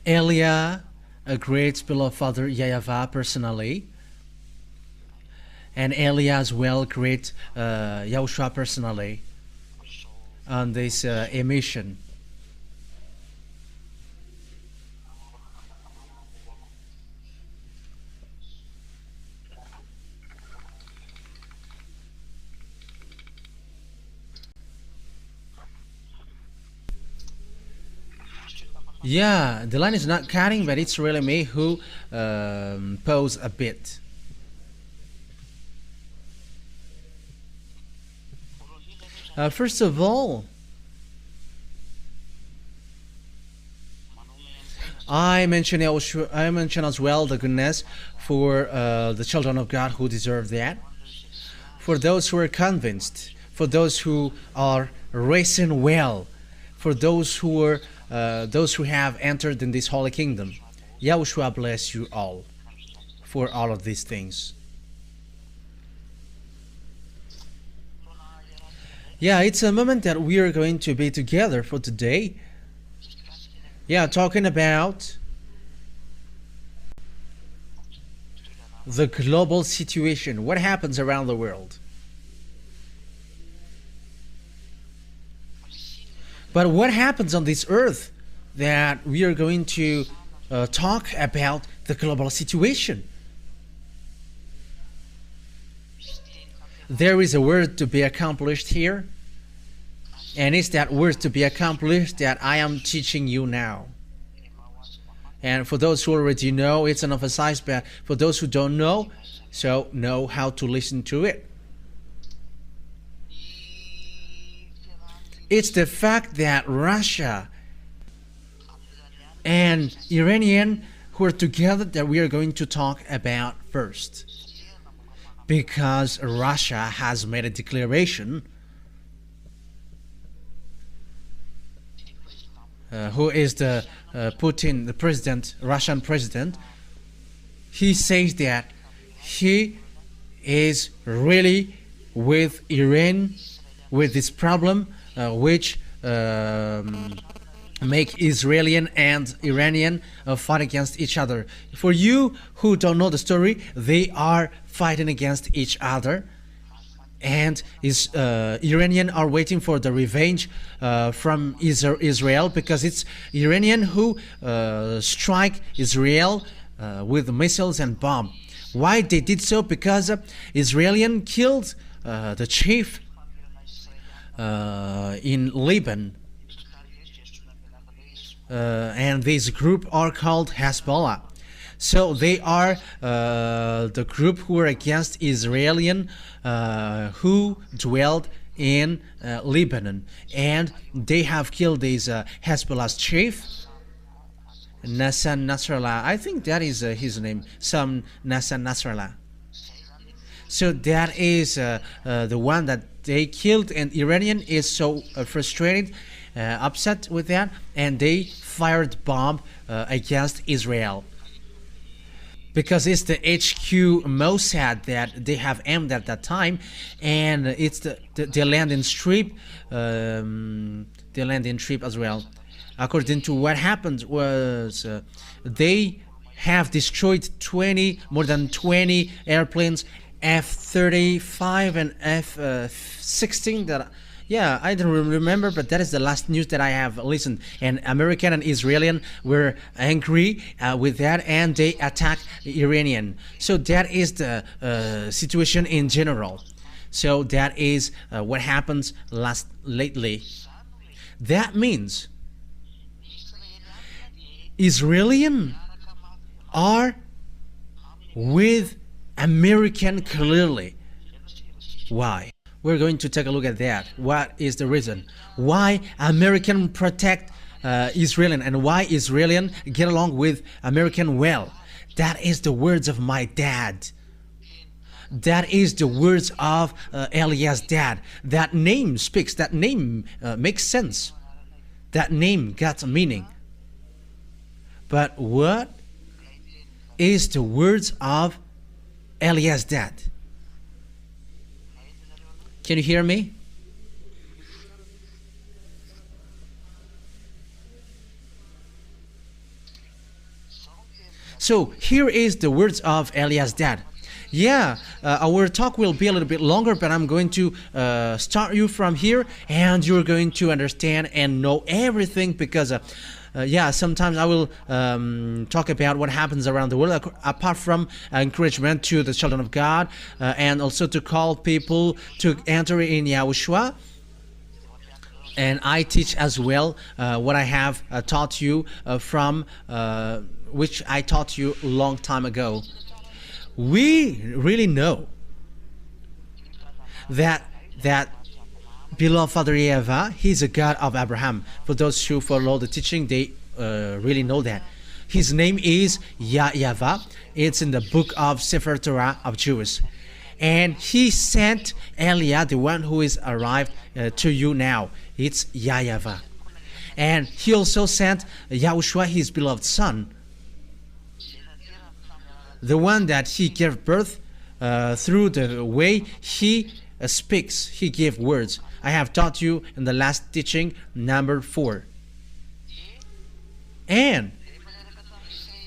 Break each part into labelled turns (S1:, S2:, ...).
S1: Elia greets beloved Father YAHVAH personally, and Elia as well greets YAHOSHUAH personally on this emission. Yeah, the line is not cutting, but it's really me who pause a bit. First of all, I mentioned as well the goodness for the children of God who deserve that. For those who are convinced, for those who are racing well, for those who have entered in this holy kingdom. YAHOSHUAH bless you all for all of these things. Yeah, it's a moment that we are going to be together for today. Yeah, talking about the global situation, what happens around the world. But what happens on this earth that we are going to talk about the global situation? There is a word to be accomplished here, and it's that word to be accomplished that I am teaching you now. And for those who already know, it's an emphasized, but for those who don't know, so know how to listen to it. It's the fact that Russia and Iranian who are together that we are going to talk about first. Because Russia has made a declaration. Who is the Putin, the president, Russian president? He says that he is really with Iran, with this problem, which make Israeli and Iranian fight against each other. For you who don't know the story, they are fighting against each other, and Iranian are waiting for the revenge from Israel, because it's Iranian who strike Israel with missiles and bomb. Why they did so? Because Israeli killed the chief in Lebanon, and this group are called Hezbollah. So they are the group who are against Israeli who dwelled in Lebanon, and they have killed this Hezbollah's chief, Nassan Nasrallah. I think that is his name, some Nassan Nasrallah. So that is the one that they killed, and Iranian is so frustrated, upset with that, and they fired bomb against Israel. Because it's the HQ Mossad that they have aimed at that time, and it's the landing strip, as well. According to what happened was they have destroyed more than 20 airplanes, F-35 and F-16 that. Yeah, I don't remember, but that is the last news that I have listened. And American and Israeli were angry with that, and they attacked Iranian. So that is the situation in general. So that is what happens lately. That means Israeli are with American clearly. Why? We're going to take a look at that. What is the reason? Why American protect Israeli, and why Israeli get along with American well? That is the words of my dad. That is the words of Elias' dad. That name speaks. That name makes sense. That name got a meaning. But what is the words of Elias' dad? Can you hear me? So here is the words of Eliah's dad. Yeah, our talk will be a little bit longer, but I'm going to start you from here, and you're going to understand and know everything, because yeah, sometimes I will talk about what happens around the world, apart from encouragement to the children of God, and also to call people to enter in YAHOSHUAH. And I teach as well what I have taught you from which I taught you a long time ago. We really know that beloved Father YAHVAH, he's a God of Abraham. For those who follow the teaching, they really know that. His name is YAHVAH. It's in the book of Sefer Torah of Jews. And he sent Eliah, the one who is arrived to you now. It's YAHVAH. And he also sent YAHOSHUAH, his beloved son, the one that he gave birth through the way he speaks. He gave words. I have taught you in the last teaching, number 4. And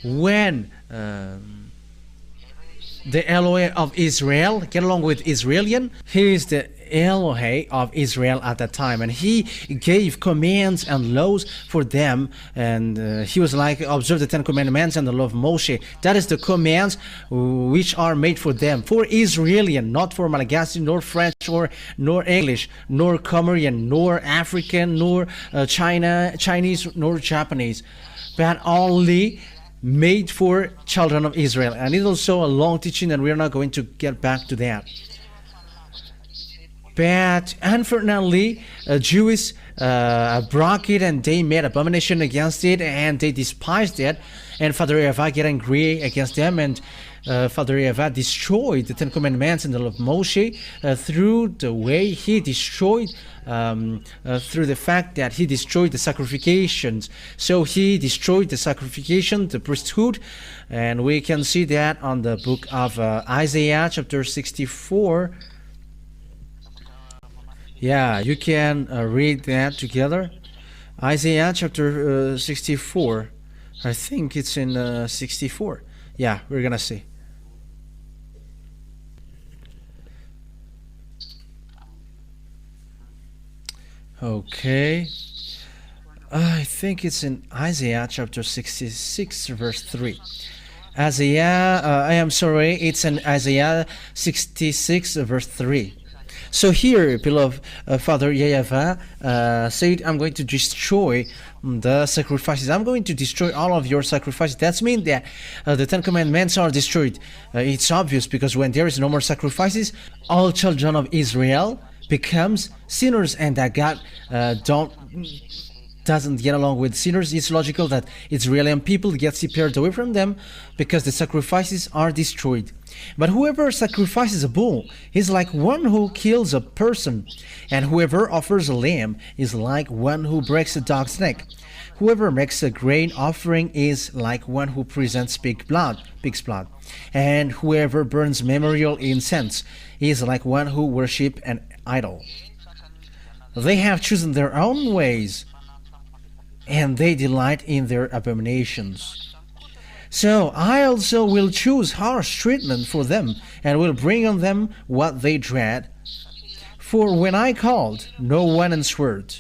S1: when the Elohim of Israel, get along with Israelian, he is the Elohim of Israel at that time, and he gave commands and laws for them, and he was like, observe the 10 commandments and the law of Moshe. That is the commands which are made for them, for Israelian, not for Malagasy, nor French, nor English, nor Comorian, nor African, nor Chinese, nor Japanese, but only made for children of Israel. And it's also a long teaching, and we're not going to get back to that. But unfortunately, Jews broke it, and they made abomination against it, and they despised it. And Father YAHVAH get angry against them, and Father YAHVAH destroyed the 10 commandments and the law of Moshe through the way he destroyed, through the fact that he destroyed the sacrifications. So he destroyed the sacrification, the priesthood, and we can see that on the book of Isaiah chapter 64. Yeah, you can read that together. Isaiah chapter 64. I think it's in 64. Yeah, we're gonna see. Okay. I think it's in Isaiah chapter 66 verse 3. It's in Isaiah 66 verse 3. So here, beloved Father YAHVAH said, I'm going to destroy the sacrifices. I'm going to destroy all of your sacrifices. That means that the 10 commandments are destroyed. It's obvious, because when there is no more sacrifices, all children of Israel becomes sinners, and that God doesn't get along with sinners. It's logical that Israeli people get separated away from them, because the sacrifices are destroyed. But whoever sacrifices a bull is like one who kills a person, and whoever offers a lamb is like one who breaks a dog's neck. Whoever makes a grain offering is like one who presents pig's blood, and whoever burns memorial incense is like one who worships an idol. They have chosen their own ways, and they delight in their abominations. So I also will choose harsh treatment for them, and will bring on them what they dread. For when I called, no one answered.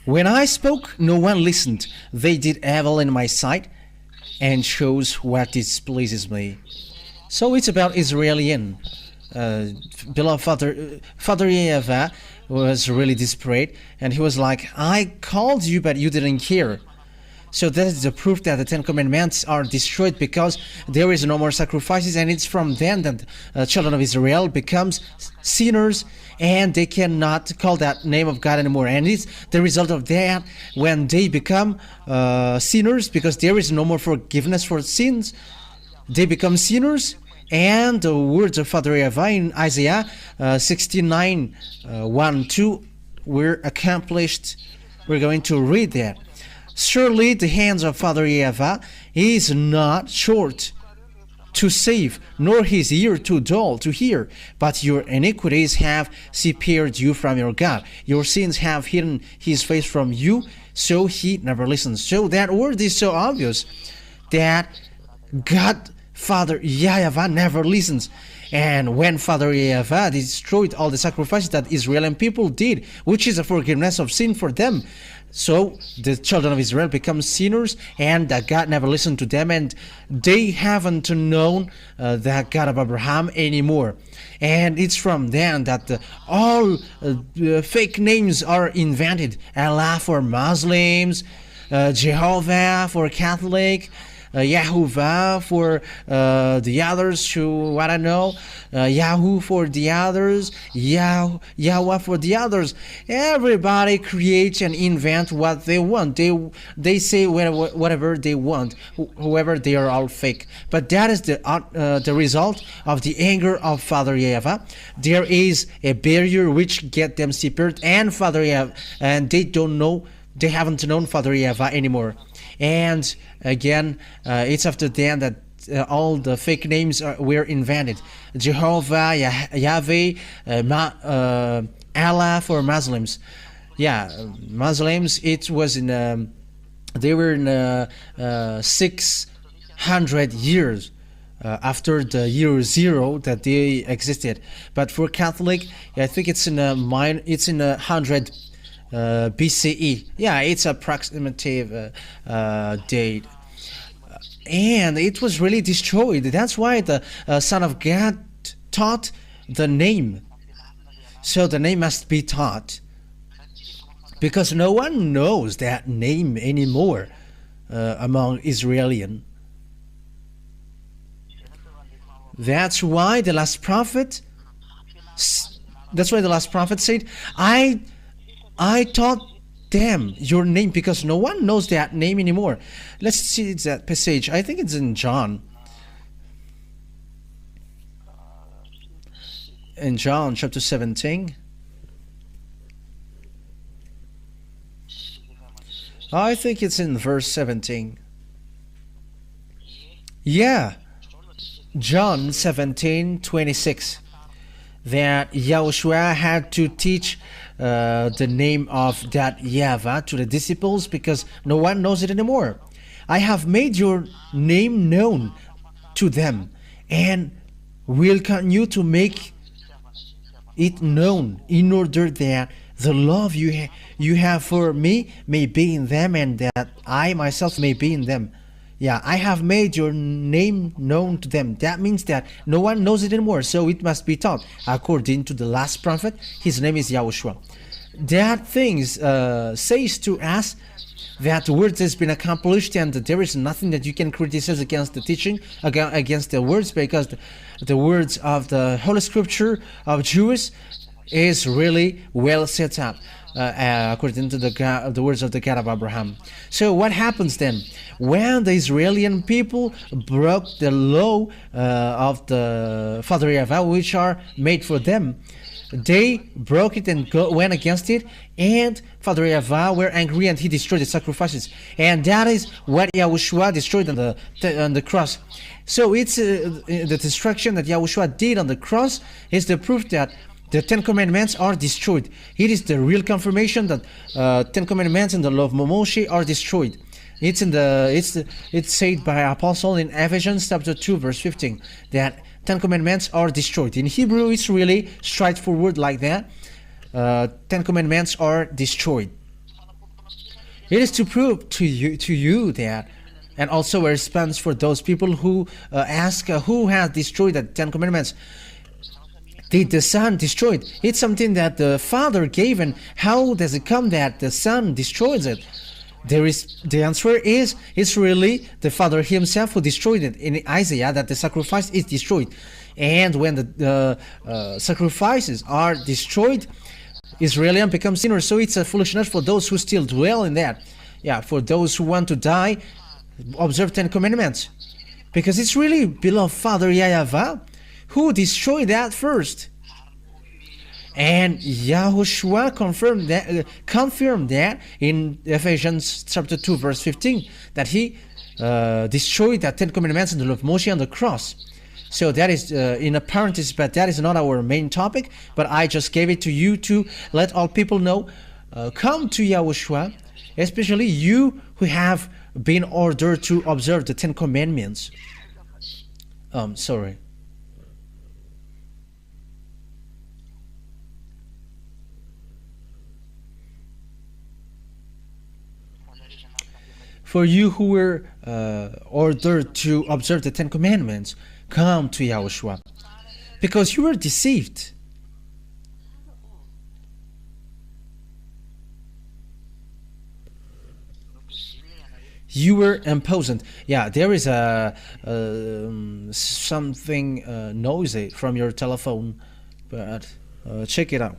S1: When I spoke, no one listened. They did evil in my sight, and chose what displeases me. So it's about Israelian. Beloved Father YAHVAH was really desperate, and he was like, I called you, but you didn't hear. So that is the proof that the 10 commandments are destroyed, because there is no more sacrifices, and it's from then that children of Israel becomes sinners, and they cannot call that name of God anymore. And it's the result of that, when they become sinners, because there is no more forgiveness for sins, they become sinners. And the words of Father YAHVAH in Isaiah 69 1-2 were accomplished. We're going to read that. Surely the hands of Father YAHVAH is not short to save, nor his ear too dull to hear, but your iniquities have separated you from your God. Your sins have hidden his face from you, so he never listens. So that word is so obvious, that God, Father YAHVAH never listens. And when Father YAHVAH destroyed all the sacrifices that Israeli people did, which is a forgiveness of sin for them, so the children of Israel become sinners, and that God never listened to them, and they haven't known the God of Abraham anymore. And it's from then that all fake names are invented. Allah for Muslims, Jehovah for Catholic, YAHVAH for the others who I don't know, Yahoo for the others, YAHVAH for the others. Everybody creates and invent what they want. They say whatever they want, whoever. They are all fake. But that is the result of the anger of Father YAHVAH. There is a barrier which get them separated, and Father YAHVAH, and they haven't known Father YAHVAH anymore. And again, it's after then that all the fake names were invented. Jehovah, Yahweh, Allah for Muslims. Yeah, Muslims. It was in they were in 600 years after the year 0 that they existed. But for Catholic, I think it's in 100. BCE. Yeah, it's approximative date, and it was really destroyed. That's why the Son of God taught the name. So the name must be taught, because no one knows that name anymore among Israelian. That's why the last prophet. That's why the last prophet said, I taught them your name, because no one knows that name anymore. Let's see that passage. I think it's in John. In John chapter 17. I think it's in verse 17. Yeah. John 17:26. That YAHOSHUAH had to teach the name of that YAHVAH to the disciples, because no one knows it anymore. I have made your name known to them, and will continue to make it known, in order that the love you have for me may be in them, and that I myself may be in them. Yeah, I have made your name known to them. That means that no one knows it anymore, so it must be taught. According to the last prophet, his name is YAHOSHUAH. That thing says to us that the words has been accomplished, and that there is nothing that you can criticize against the teaching, against the words, because the words of the Holy Scripture of Jews is really well set up. According to the words of the God of Abraham. So what happens then? When the Israeli people broke the law of the Father YAHVAH, which are made for them, they broke it and went against it, and Father YAHVAH were angry, and he destroyed the sacrifices. And that is what YAHOSHUAH destroyed on the cross. So it's the destruction that YAHOSHUAH did on the cross is the proof that the 10 Commandments are destroyed. It is the real confirmation that 10 Commandments and the law of Moshe are destroyed. It's said by Apostle in Ephesians chapter 2 verse 15 that 10 Commandments are destroyed. In Hebrew, it's really straightforward like that. 10 Commandments are destroyed. It is to prove to you that, and also a response for those people who ask who has destroyed the 10 Commandments. Did the Son destroy it? It's something that the Father gave, and how does it come that the Son destroys it? The answer is, it's really the Father himself who destroyed it. In Isaiah, that the sacrifice is destroyed. And when the sacrifices are destroyed, Israelians become sinners. So it's a foolishness for those who still dwell in that. Yeah, for those who want to die, observe 10 Commandments. Because it's really beloved Father YAHVAH who destroyed that first. And YAHOSHUAH confirmed that in Ephesians chapter 2 verse 15, that he destroyed the 10 Commandments and the law of Moshe on the cross. So that is in a parenthesis, but that is not our main topic, but I just gave it to you to let all people know. Come to YAHOSHUAH, especially you who have been ordered to observe the 10 Commandments. Sorry. For you who were ordered to observe the Ten Commandments, come to Yahushua, because you were deceived. You were impatient. Yeah, there is a something noisy from your telephone, but check it out.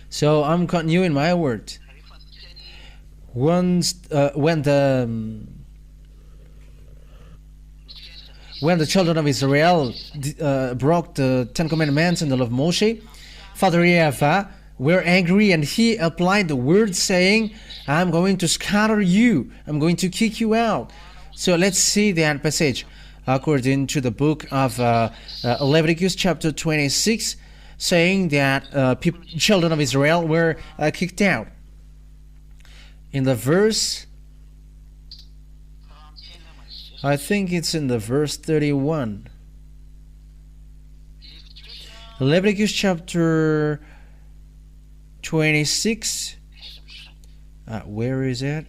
S1: So I'm continuing my word. Once when the children of Israel broke the Ten Commandments in the law of Moshe, Father YAHVAH were angry, and he applied the word saying, I'm going to scatter you, I'm going to kick you out. So let's see that passage according to the book of Leviticus chapter 26, saying that children of Israel were kicked out. In the verse, I think it's in the verse 31. Leviticus chapter 26. Where is it?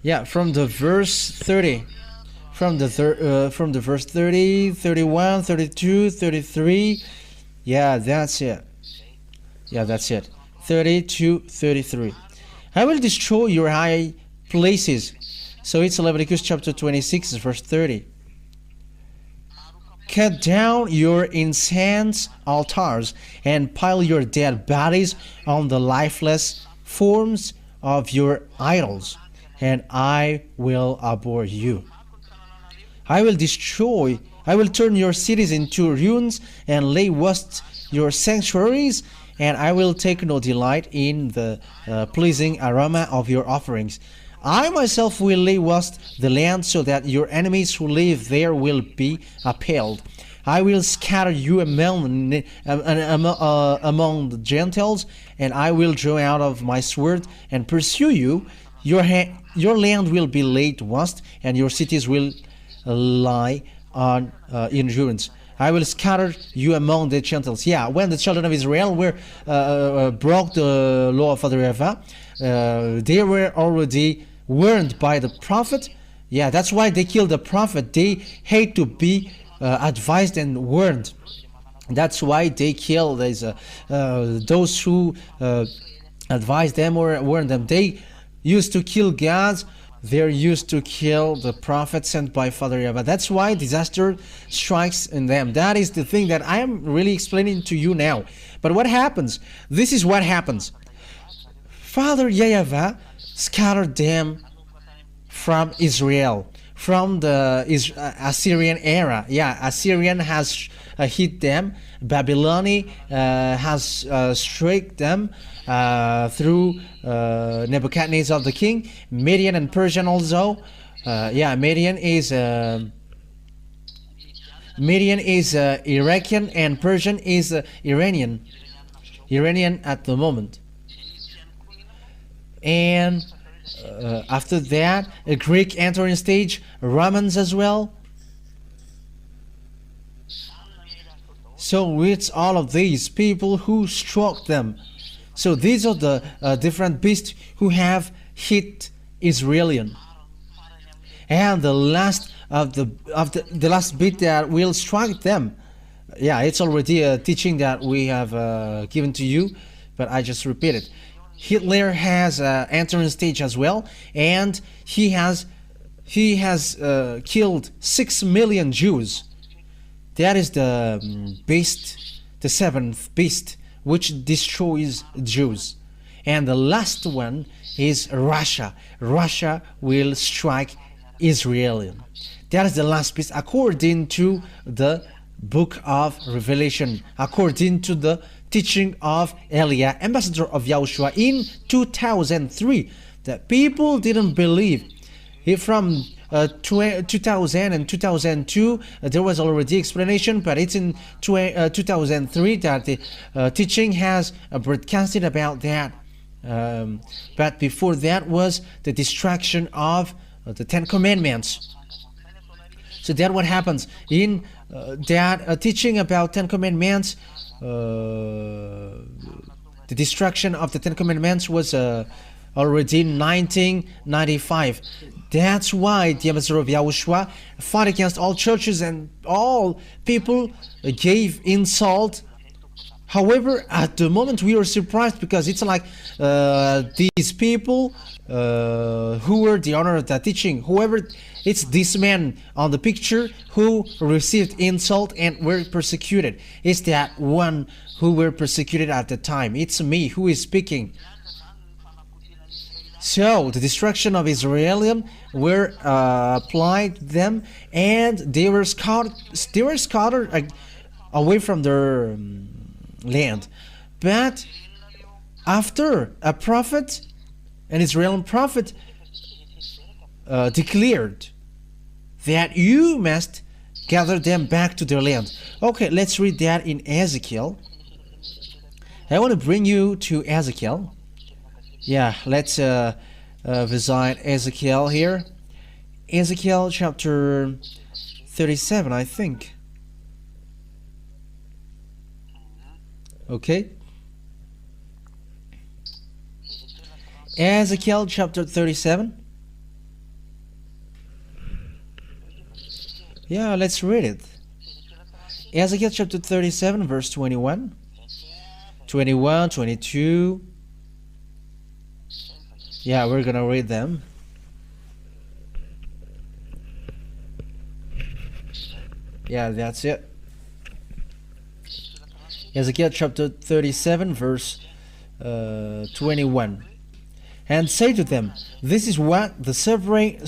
S1: Yeah, from the verse 30. From the verse 30, 31, 32, 33. Yeah, that's it. Yeah, that's it. 30 to 33. I will destroy your high places. So it's Leviticus chapter 26, verse 30. Cut down your incense altars and pile your dead bodies on the lifeless forms of your idols, and I will abhor you. I will turn your cities into ruins and lay waste your sanctuaries, and I will take no delight in the pleasing aroma of your offerings. I myself will lay waste the land so that your enemies who live there will be appalled. I will scatter you among the Gentiles, and I will draw out of my sword and pursue you. Your land will be laid waste, and your cities will lie in ruins. I will scatter you among the Gentiles. Yeah, when the children of Israel were broke the law of Father YAHVAH, they were already warned by the prophet. Yeah, that's why they killed the prophet. They hate to be advised and warned. That's why they kill those who advise them or warn them. They used to kill gods. They're used to kill the prophet sent by Father YAHVAH. That's why disaster strikes in them. That is the thing that I am really explaining to you now. But what happens? This is what happens. Father YAHVAH scattered them from Israel, from the Assyrian era. Yeah, Assyrian has hit them. Babylon has struck them through Nebuchadnezzar the king. Median and Persian also. Median is Iraqian, and Persian is Iranian. Iranian at the moment. And after that, a Greek entering stage, Romans as well. So it's all of these people who struck them. So these are the different beasts who have hit Israelian. And the last the last bit that will strike them. Yeah, it's already a teaching that we have given to you, but I just repeat it. Hitler has entering stage as well, and he has killed 6 million Jews. That is the beast, the seventh beast, which destroys Jews. And the last one is Russia. Russia will strike Israel. That is the last beast according to the book of Revelation, according to the teaching of Elia, ambassador of Yahushua in 2003. The people didn't believe. From 2000 and 2002 there was already explanation, but it's in 2003 that the teaching has broadcasted about that. But before that was the destruction of the Ten Commandments. So that what happens in that teaching about Ten Commandments. The destruction of the Ten Commandments was already in 1995. That's why the ambassador of Yahushua fought against all churches and all people gave insult. However, at the moment we were surprised because it's like these people who were the owner of that teaching, whoever, it's this man on the picture who received insult and were persecuted. It's that one who were persecuted at the time. It's me who is speaking. So the destruction of Israel were applied to them, and they were scattered away from their land. But after a prophet, an Israeli prophet, declared that you must gather them back to their land. Okay, let's read that in Ezekiel. I want to bring you to Ezekiel. Yeah, let's visit Ezekiel here. Ezekiel chapter 37, I think. Okay. Ezekiel chapter 37. Yeah, let's read it. Ezekiel chapter 37, verse 21. 21, 22. Yeah, we're gonna read them. Yeah, that's it. Ezekiel chapter 37, verse 21. And say to them, this is what the sovereign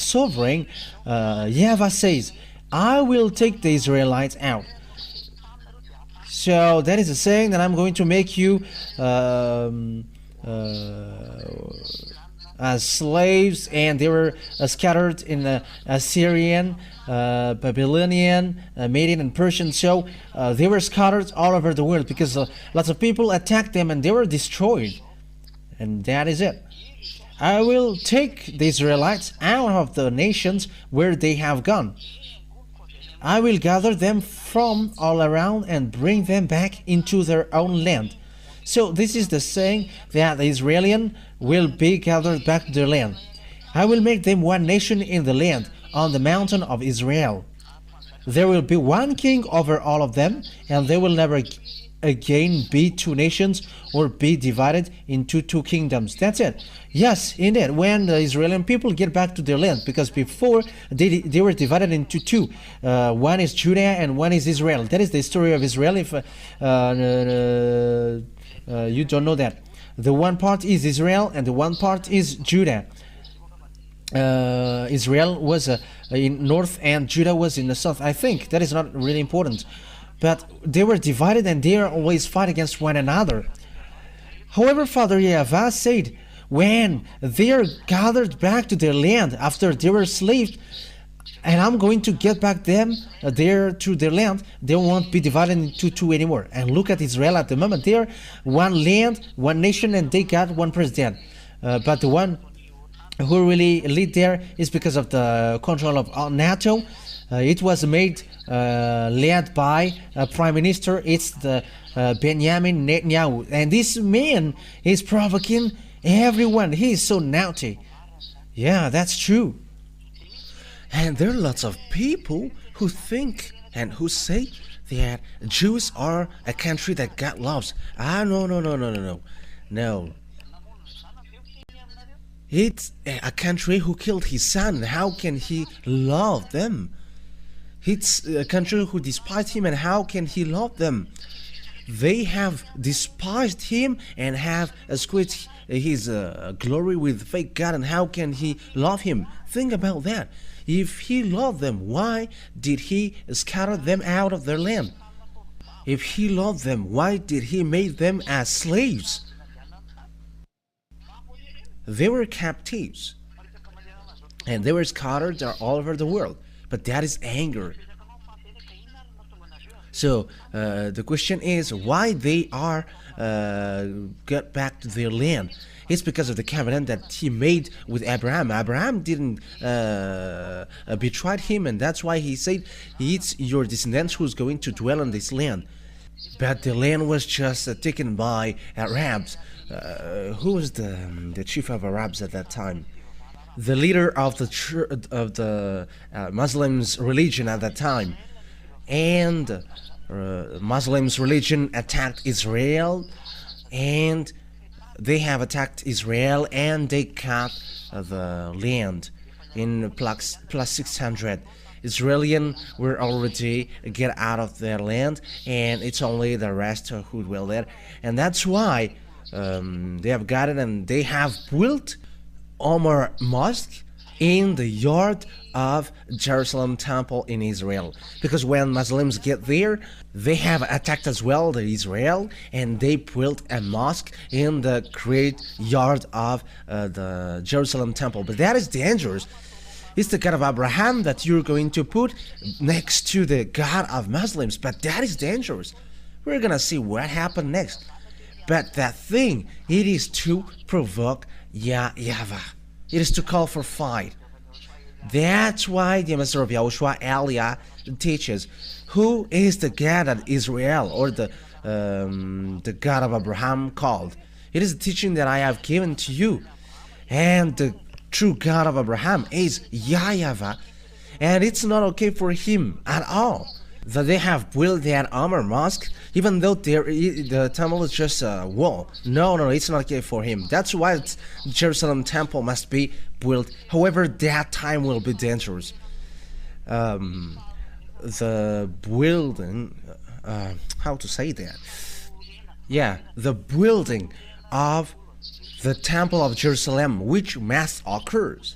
S1: YAHVAH says, I will take the Israelites out. So that is a saying that I'm going to make you as slaves, and they were scattered in the Assyrian, Babylonian, Median, and Persian. So they were scattered all over the world because lots of people attacked them and they were destroyed. And that is it. I will take the Israelites out of the nations where they have gone. I will gather them from all around and bring them back into their own land. So this is the saying that the Israelians will be gathered back to their land. I will make them one nation in the land, on the mountain of Israel. There will be one king over all of them, and they will never again be two nations or be divided into two kingdoms. That's it. Yes, indeed, when the Israeli people get back to their land, because before they were divided into two. One is Judah and one is Israel. That is the story of Israel. If you don't know that, the one part is Israel and the one part is Judah. Israel was in north and Judah was in the south. I think that is not really important, but they were divided and they are always fight against one another. However, Father YAHVAH said, when they are gathered back to their land after they were slaves, and I'm going to get back them there to their land, they won't be divided into two anymore. And look at Israel at the moment. They are one land, one nation, and they got one president. But the one who really lead there is because of the control of NATO. It was made led by a prime minister. It's the Benjamin Netanyahu. And this man is provoking everyone. He is so naughty. Yeah, that's true. And there are lots of people who think and who say that Jews are a country that God loves. No. It's a country who killed his son. How can he love them? It's a country who despised him, and how can he love them? They have despised him and have squeezed his glory with fake God, and how can he love him? Think about that. If he loved them, why did he scatter them out of their land? If he loved them, why did he make them as slaves? They were captives, and they were scattered all over the world. But that is anger.
S2: So the question is why they are got back to their land. It's because of the covenant that he made with Abraham. Abraham didn't betray him, and that's why he said it's your descendants who's going to dwell on this land. But the land was just taken by Arabs. Who was the chief of Arabs at that time? The leader of the Muslims religion at that time. And Muslims religion attacked Israel, and they have attacked Israel, and they cut the land in plus 600. Israelis were already get out of their land, and it's only the rest who dwell there, and that's why they have got it, and they have built Omar Mosque in the yard of Jerusalem temple in Israel, because when Muslims get there, they have attacked as well the Israel, and they built a mosque in the great yard of the Jerusalem temple. But that is dangerous. It's the God of Abraham that you're going to put next to the God of Muslims, but that is dangerous. We're gonna see what happened next. But that thing, it is to provoke YAHVAH. It is to call for fight. That's why the Master of YAHOSHUAH, Elia, teaches who is the God of Israel, or the God of Abraham called. It is a teaching that I have given to you. And the true God of Abraham is YAHVAH. And it's not okay for him at all that they have built that Omar Mosque, even though the temple is just a wall. No, it's not okay for him. That's why the Jerusalem temple must be built. However, that time will be dangerous. The building, how to say that? Yeah, the building of the temple of Jerusalem, which must occurs.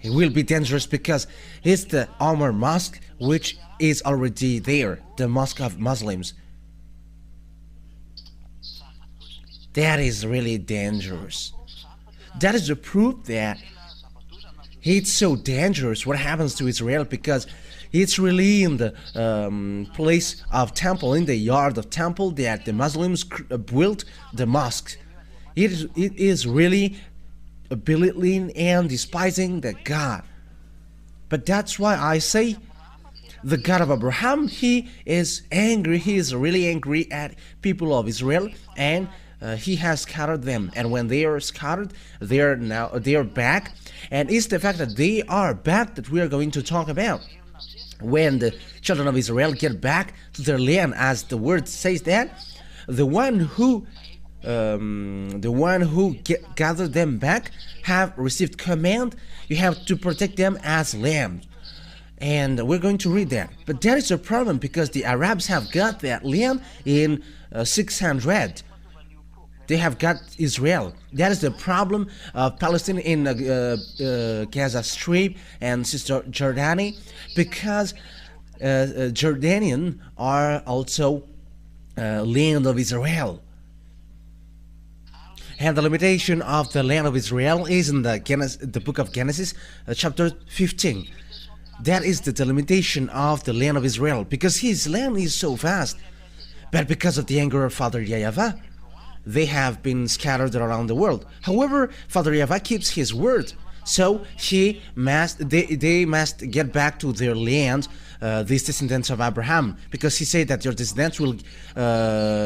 S2: It will be dangerous because it's the Omar Mosque, which is already there, the mosque of Muslims. That is really dangerous. That is the proof that it's so dangerous what happens to Israel, because it's really in the place of temple, in the yard of temple, that the Muslims built the mosque. It is really belittling and despising the God. But that's why I say the God of Abraham, he is angry. He is really angry at people of Israel, and he has scattered them. And when they are scattered, they are back. And it's the fact that they are back that we are going to talk about. When the children of Israel get back to their land, as the word says that, the one who gathered them back have received command. You have to protect them as lambs. And we're going to read that. But that is a problem, because the Arabs have got that land in 600. They have got Israel. That is the problem of Palestine in Gaza Strip and Cisjordania, because Jordanian are also land of Israel. And the limitation of the land of Israel is in the book of Genesis, chapter 15. That is the delimitation of the land of Israel, because his land is so vast. But because of the anger of Father YAHVAH, they have been scattered around the world. However, Father YAHVAH keeps his word, so they must get back to their land, these descendants of Abraham, because he said that your descendants will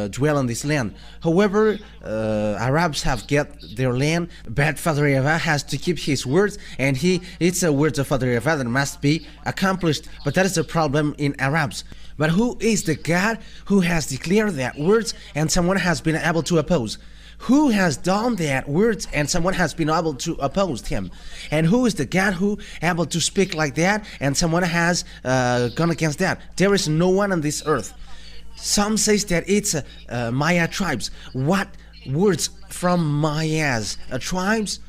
S2: dwell on this land. However, Arabs have get their land, but Father YAHVAH has to keep his words, and it's a word of Father YAHVAH that must be accomplished. But that is the problem in Arabs. But who is the God who has declared that words and someone has been able to oppose? Who has done that words and someone has been able to oppose him? And who is the God who able to speak like that and someone has gone against that? There is no one on this earth. Some says that it's Maya tribes. What words from Maya's tribes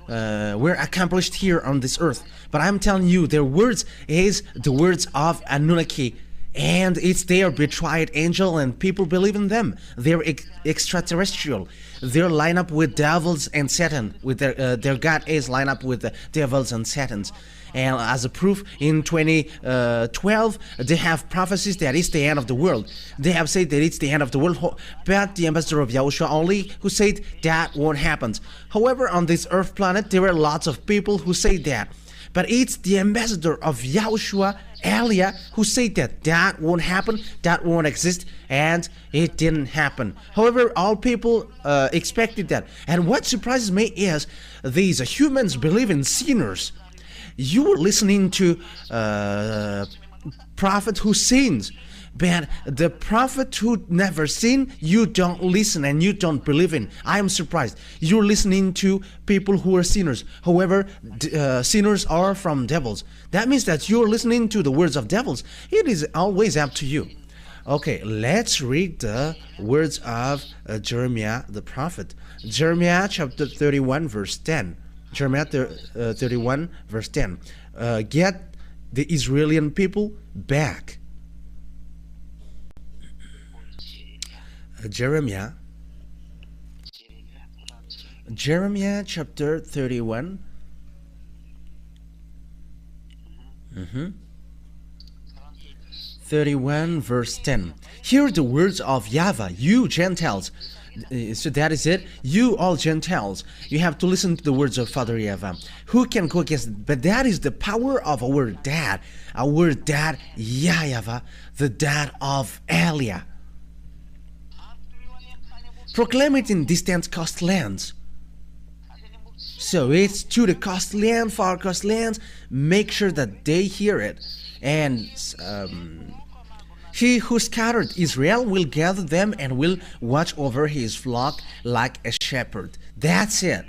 S2: were accomplished here on this earth? But I'm telling you, their words is the words of Anunnaki. And it's their betrayed angel, and people believe in them. They're extraterrestrial. They're lined up with devils and Satan. With their God is lined up with the devils and Satans. And as a proof, in 2012, they have prophecies that it's the end of the world. They have said that it's the end of the world, but the ambassador of YAHOSHUAH only who said that won't happen. However, on this earth planet, there were lots of people who say that. But it's the ambassador of YAHOSHUAH, Elia, who said that that won't happen, that won't exist, and it didn't happen. However, all people expected that. And what surprises me is these humans believe in sinners. You were listening to prophet who sins, but the prophet who never sinned, you don't listen and you don't believe in. I am surprised. You're listening to people who are sinners. However, sinners are from devils. That means that you're listening to the words of devils. It is always up to you. Okay, let's read the words of Jeremiah the prophet. Jeremiah chapter 31 verse 10. Jeremiah 31 verse 10. Get the Israeli people back. Jeremiah chapter 31. 31 verse 10. Hear the words of YAHVAH, you Gentiles. So that is it. You all Gentiles, you have to listen to the words of Father YAHVAH. Who can go against it? But that is the power of our dad YAHVAH, the dad of Elia. Proclaim it in distant coast lands. So it's to the coast land, far coast lands. Make sure that they hear it. And he who scattered Israel will gather them and will watch over his flock like a shepherd. That's it.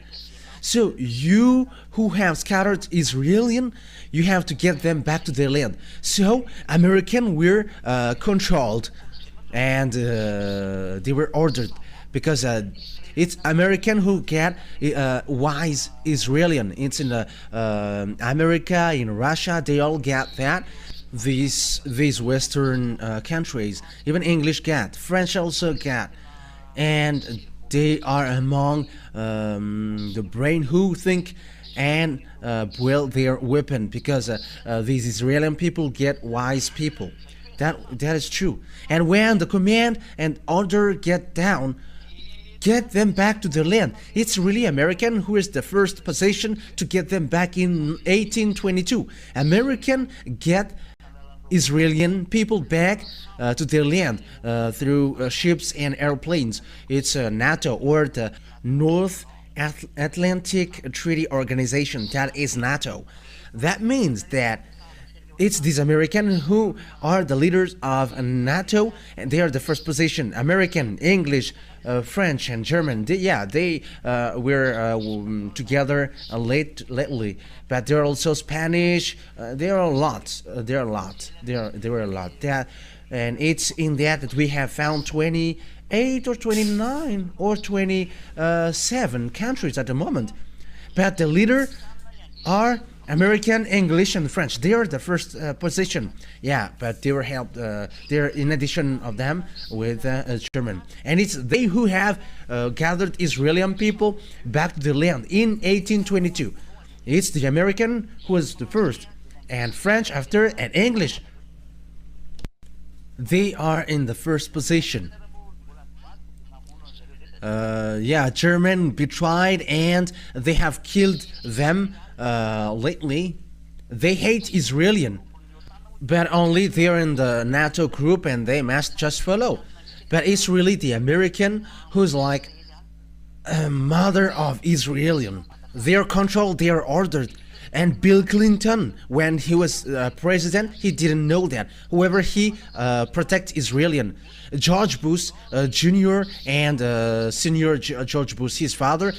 S2: So you who have scattered Israel, you have to get them back to their land. So American were controlled and they were ordered, because it's American who get wise Israeli. It's in America, in Russia, they all get that. These Western countries, even English get, French also get, and they are among the brain who think and build their weapon, because these Israeli people get wise people. That is true. And when the command and order get down, get them back to their land. It's really American who is the first position to get them back in 1822. American get Israeli people back to their land through ships and airplanes. It's NATO, or the North Atlantic Treaty Organization. That is NATO. That means that it's these Americans who are the leaders of NATO, and they are the first position. American, English, French, and German. They were together lately, but there are also Spanish. There are a lot. There were a lot. And it's in that we have found 28 or 29 or 27 countries at the moment. But the leader are American, English, and French. They are the first position. Yeah, but they were helped. They're in addition of them with German, and it's they who have gathered Israeli people back to the land in 1822. It's the American who was the first, and French after, and English. They are in the first position. German betrayed, and they have killed them lately. They hate Israeli, but only they're in the NATO group and they must just follow. But it's really the American who's like a mother of Israeli. They're controlled, they are ordered. And Bill Clinton, when he was president, he didn't know that. However, he protects Israeli. George Bush Jr. and Senior George Bush, his father,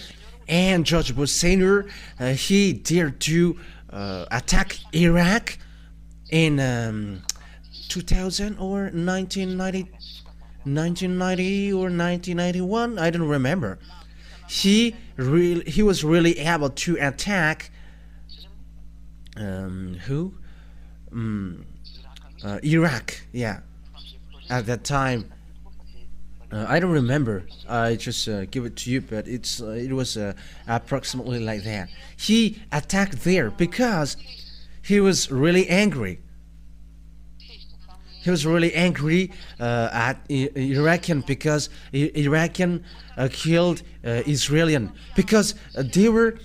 S2: and George Bush Senior, he dared to attack Iraq in 2000 or 1990 or 1991. I don't remember. He was really able to attack Iraq. Yeah, at that time. I don't remember. I just give it to you, but it was approximately like that. He attacked there because he was really angry. He was really angry at Iraqi because Iraqi killed Israeli because they were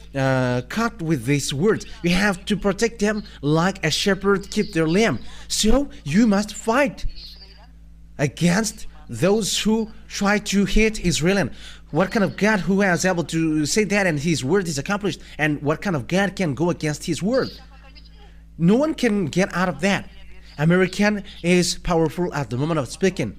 S2: caught with these words. You have to protect them like a shepherd keep their lamb. So you must fight against those who try to hate Israel. What kind of God who is able to say that and his word is accomplished? And what kind of God can go against his word? No one can get out of that. American is powerful at the moment of speaking,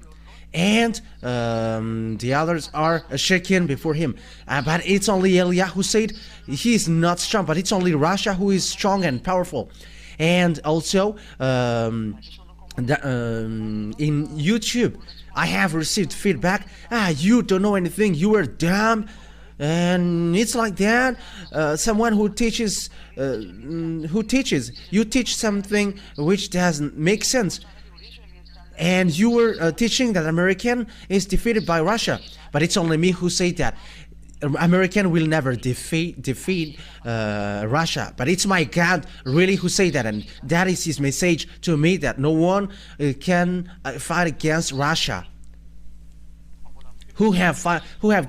S2: and the others are shaken before him. But it's only Elia who said he is not strong, but it's only Russia who is strong and powerful. And also in YouTube, I have received feedback. You don't know anything. You are dumb. And it's like that. Someone who teaches, you teach something which doesn't make sense, and you were teaching that American is defeated by Russia. But it's only me who say that American will never defeat Russia. But it's my God really who say that, and that is his message to me, that no one can fight against Russia. Who have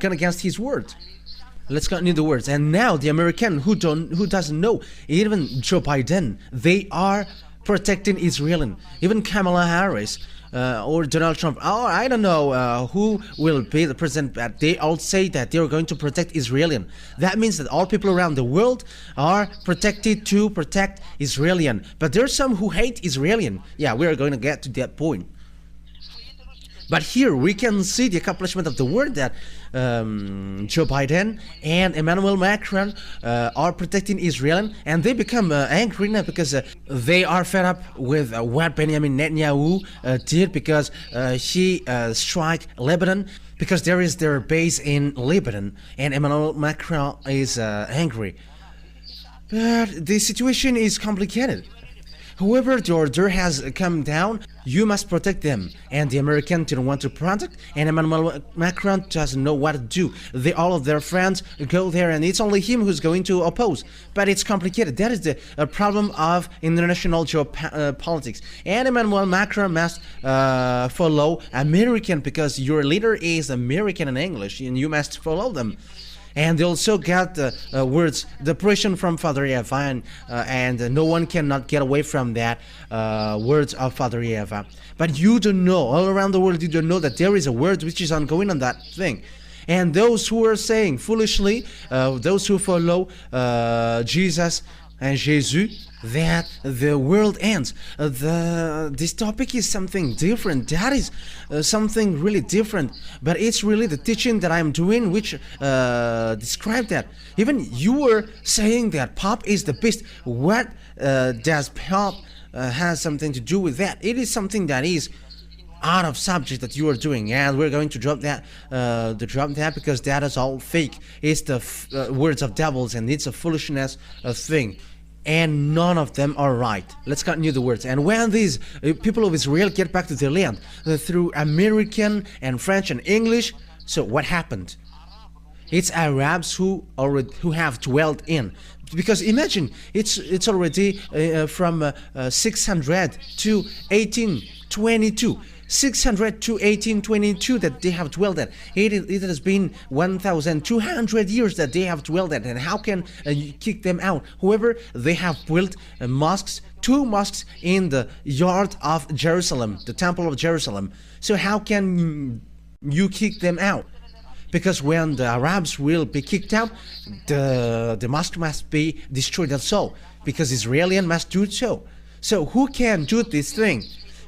S2: gone against his word. Let's continue the words. And now the American who doesn't know, even Joe Biden, they are protecting Israel. Even Kamala Harris or Donald Trump, or I don't know who will be the president, but they all say that they are going to protect Israel. That means that all people around the world are protected to protect Israel. But there are some who hate Israel. Yeah, we are going to get to that point. But here we can see the accomplishment of the word that Joe Biden and Emmanuel Macron are protecting Israel, and they become angry now because they are fed up with what Benjamin Netanyahu did, because he struck Lebanon, because there is their base in Lebanon, and Emmanuel Macron is angry. But the situation is complicated. However, the order has come down. You must protect them, and the American didn't want to protect, and Emmanuel Macron doesn't know what to do. All of their friends go there, and it's only him who's going to oppose. But it's complicated. That is the problem of international geopolitics. And Emmanuel Macron must follow American, because your leader is American in English, and you must follow them. And they also got words, the pressure from Father YAHVAH, and no one cannot get away from that words of Father YAHVAH. But you don't know, all around the world, you don't know that there is a word which is ongoing on that thing. And those who are saying foolishly, those who follow Jesus and Jesus, that the world ends. This topic is something different. That is something really different. But it's really the teaching that I'm doing which describe that. Even you were saying that Pop is the best. What does Pop has something to do with that? It is something that is out of subject that you are doing, and we're going to drop that because that is all fake. It's the words of devils, and it's a foolishness thing, and none of them are right. Let's continue the words. And when these people of Israel get back to their land through American and French and English, so what happened? It's Arabs who have dwelled in. Because imagine, it's already from 600 to 1822. 600 to 1822 that they have dwelled at. It has been 1,200 years that they have dwelled at. And how can you kick them out? However, they have built mosques, 2 mosques in the yard of Jerusalem, the Temple of Jerusalem. So how can you kick them out? Because when the Arabs will be kicked out, the mosque must be destroyed also, because Israelis must do so. So who can do this thing?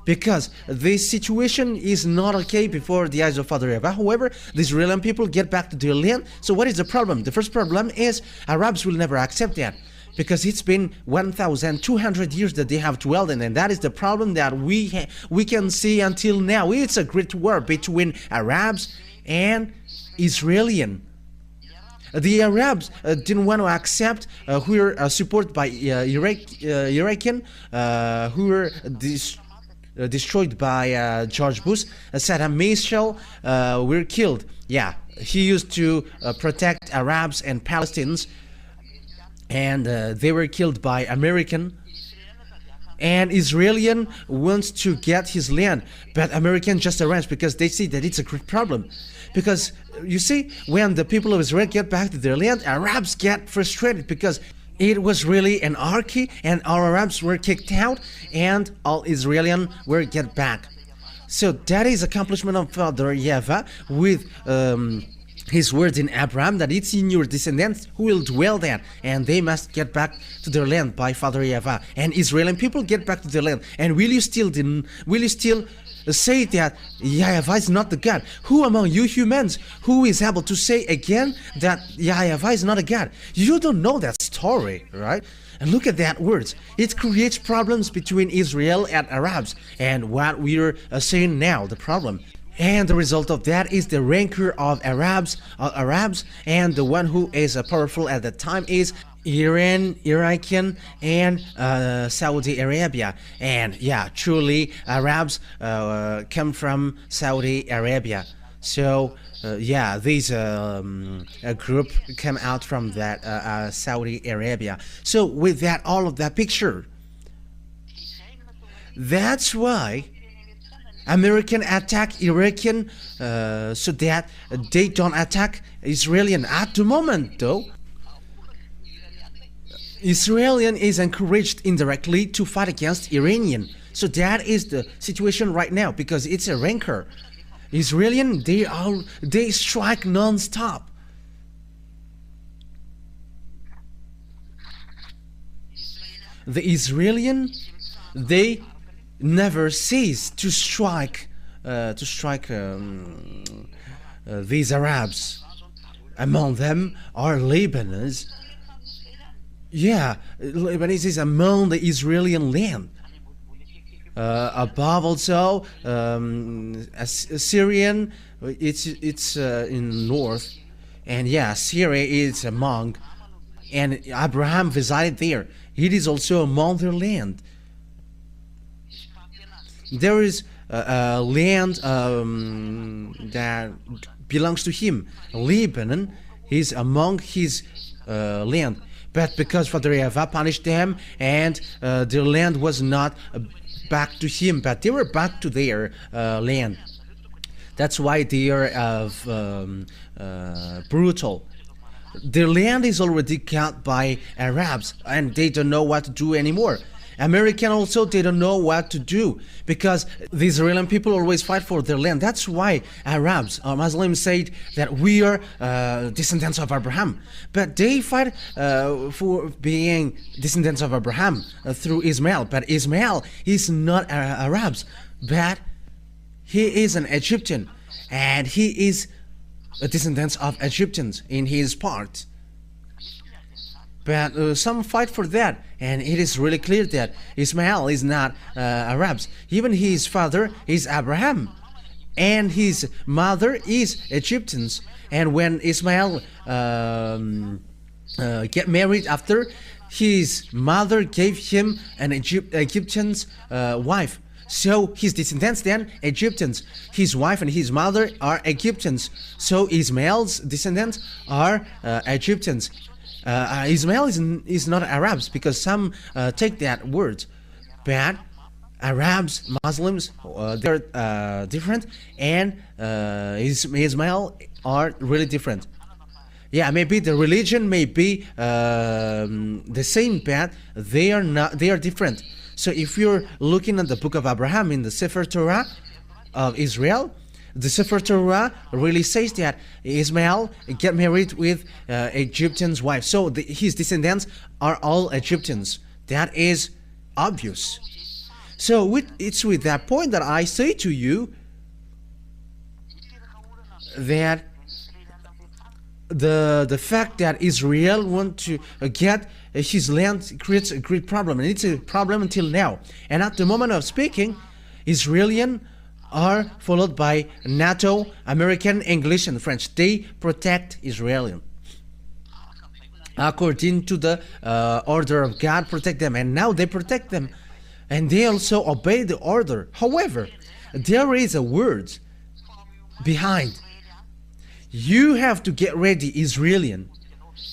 S2: Because this situation is not okay before the eyes of Father YAHVAH. However, the Israeli people get back to their land. So what is the problem? The first problem is Arabs will never accept that, because it's been 1,200 years that they have dwelled in, and that is the problem that we can see until now. It's a great war between Arabs and Israeli. The Arabs didn't want to accept who were supported by Iraqi, who were destroyed by George Bush. Saddam Hussein were killed. Yeah, he used to protect Arabs and Palestinians, and they were killed by American. and Israelian wants to get his land, but American just arranged because they see that it's a great problem. Because you see, when the people of Israel get back to their land, Arabs get frustrated because it was really an anarchy, and all Arabs were kicked out, and all Israelian were get back. So that is accomplishment of Father YAHVAH with his words in Abraham, that it's in your descendants who will dwell there, and they must get back to their land by Father YAHVAH. And Israeli people get back to their land. And will you still say that YAHVAH is not the God? Who among you humans who is able to say again that YAHVAH is not a God? You don't know that story, right? And look at that words. It creates problems between Israel and Arabs, and what we're saying now, the problem. And the result of that is the rancor of Arabs, and the one who is powerful at the time is Iran, Iraqi, and Saudi Arabia. And yeah, truly Arabs come from Saudi Arabia. So yeah, this group came out from that Saudi Arabia. So with that, all of that picture, that's why American attack Iraqi so that they don't attack Israelian. At the moment though, Israelian is encouraged indirectly to fight against Iranian. So that is the situation right now, because it's a rancor. Israelian, they strike non-stop. The Israelian, they never cease to strike these Arabs. Among them are Lebanese. Yeah, Lebanese is among the Israeli land. Above also Syrian, it's in north, and yeah, Syria is among, and Abraham resided there. It is also among their land. There is land that belongs to him. Lebanon is among his land. But because Father YAHVAH punished them, and their land was not back to him, but they were back to their land. That's why they are brutal. Their land is already cut by Arabs, and they don't know what to do anymore. American also, they don't know what to do, because the Israeli people always fight for their land. That's why Arabs or Muslims say that we are descendants of Abraham, but they fight for being descendants of Abraham through Ismail. But Ismail is not Arabs, but he is an Egyptian, and he is a descendant of Egyptians in his part. But some fight for that, and it is really clear that Ismail is not Arabs. Even his father is Abraham, and his mother is Egyptians. And when Ismail get married after, his mother gave him an Egyptian's wife. So his descendants then Egyptians. His wife and his mother are Egyptians. So Ismail's descendants are Egyptians. Ismail is not Arabs, because some take that word, but Arabs, Muslims, they're different, and Ismail are really different. Yeah, maybe the religion may be the same, but they are not. They are different. So if you're looking at the book of Abraham in the Sefer Torah of Israel, the Sefer Torah really says that Ismail get married with Egyptian's wife. So his descendants are all Egyptians. That is obvious. So it's with that point that I say to you that the fact that Israel want to get his land creates a great problem, and it's a problem until now. And at the moment of speaking, Israelian are followed by NATO, American, English, and French. They protect Israel according to the order of God. Protect them, and now they protect them, and they also obey the order. However, there is a word behind. You have to get ready, Israelian,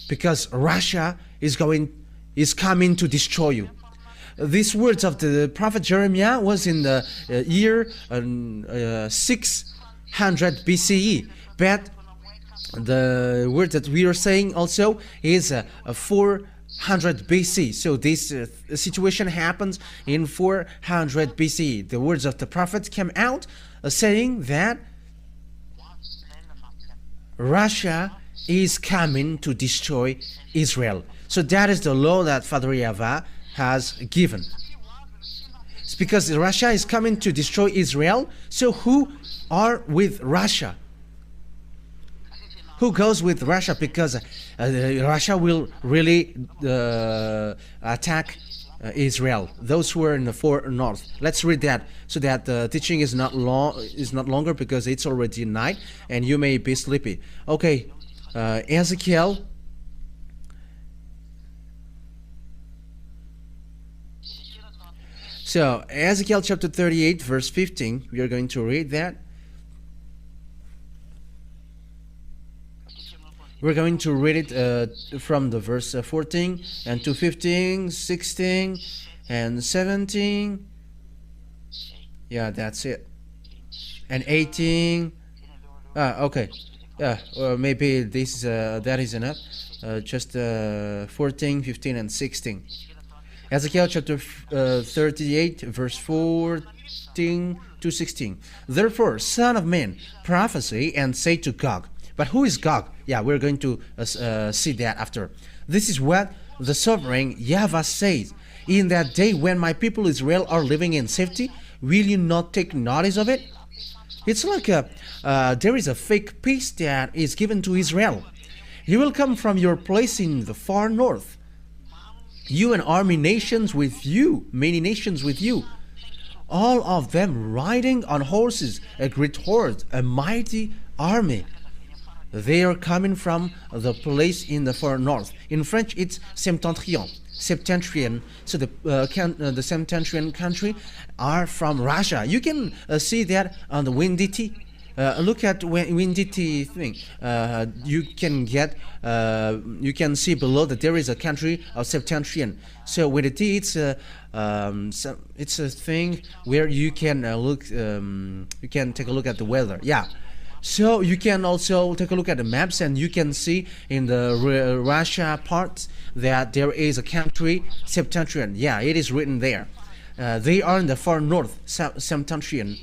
S2: because Russia is coming to destroy you. these words of the prophet Jeremiah was in the year 600 BCE, but the word that we are saying also is 400 BC. So this situation happens in 400 BC. The words of the prophet came out saying that Russia is coming to destroy Israel. So that is the law that Father YAHVAH has given. It's because Russia is coming to destroy Israel. So who are with Russia? Who goes with Russia? Because Russia will really attack Israel. Those who are in the far north. Let's read that so that the teaching is not longer, because it's already night and you may be sleepy. Okay, Ezekiel. So Ezekiel chapter 38 verse 15. We are going to read that. We're going to read it from the verse 14 and to 15, 16 and 17. Yeah, that's it. And 18. Okay. Yeah, or maybe this that is enough. Just 14, 15 and 16. Ezekiel chapter 38 verse 14 to 16. Therefore, son of man, prophesy and say to Gog. But who is Gog? Yeah, we're going to see that after. This is what the sovereign YAHVAH says. In that day when my people Israel are living in safety, will you not take notice of it? It's like there is a fake peace that is given to Israel. You will come from your place in the far north. You and army nations with you, many nations with you. All of them riding on horses, a great horde, a mighty army. They are coming from the place in the far north. In French, it's septentrion. So the septentrion country are from Russia. You can see that on the Windity. Look at Windity thing. You can see below that there is a country of septentrion. So Windity, it's a thing where you can you can take a look at the weather. Yeah. So you can also take a look at the maps and you can see in the Russia part that there is a country, septentrion. Yeah, it is written there. They are in the far north, septentrion.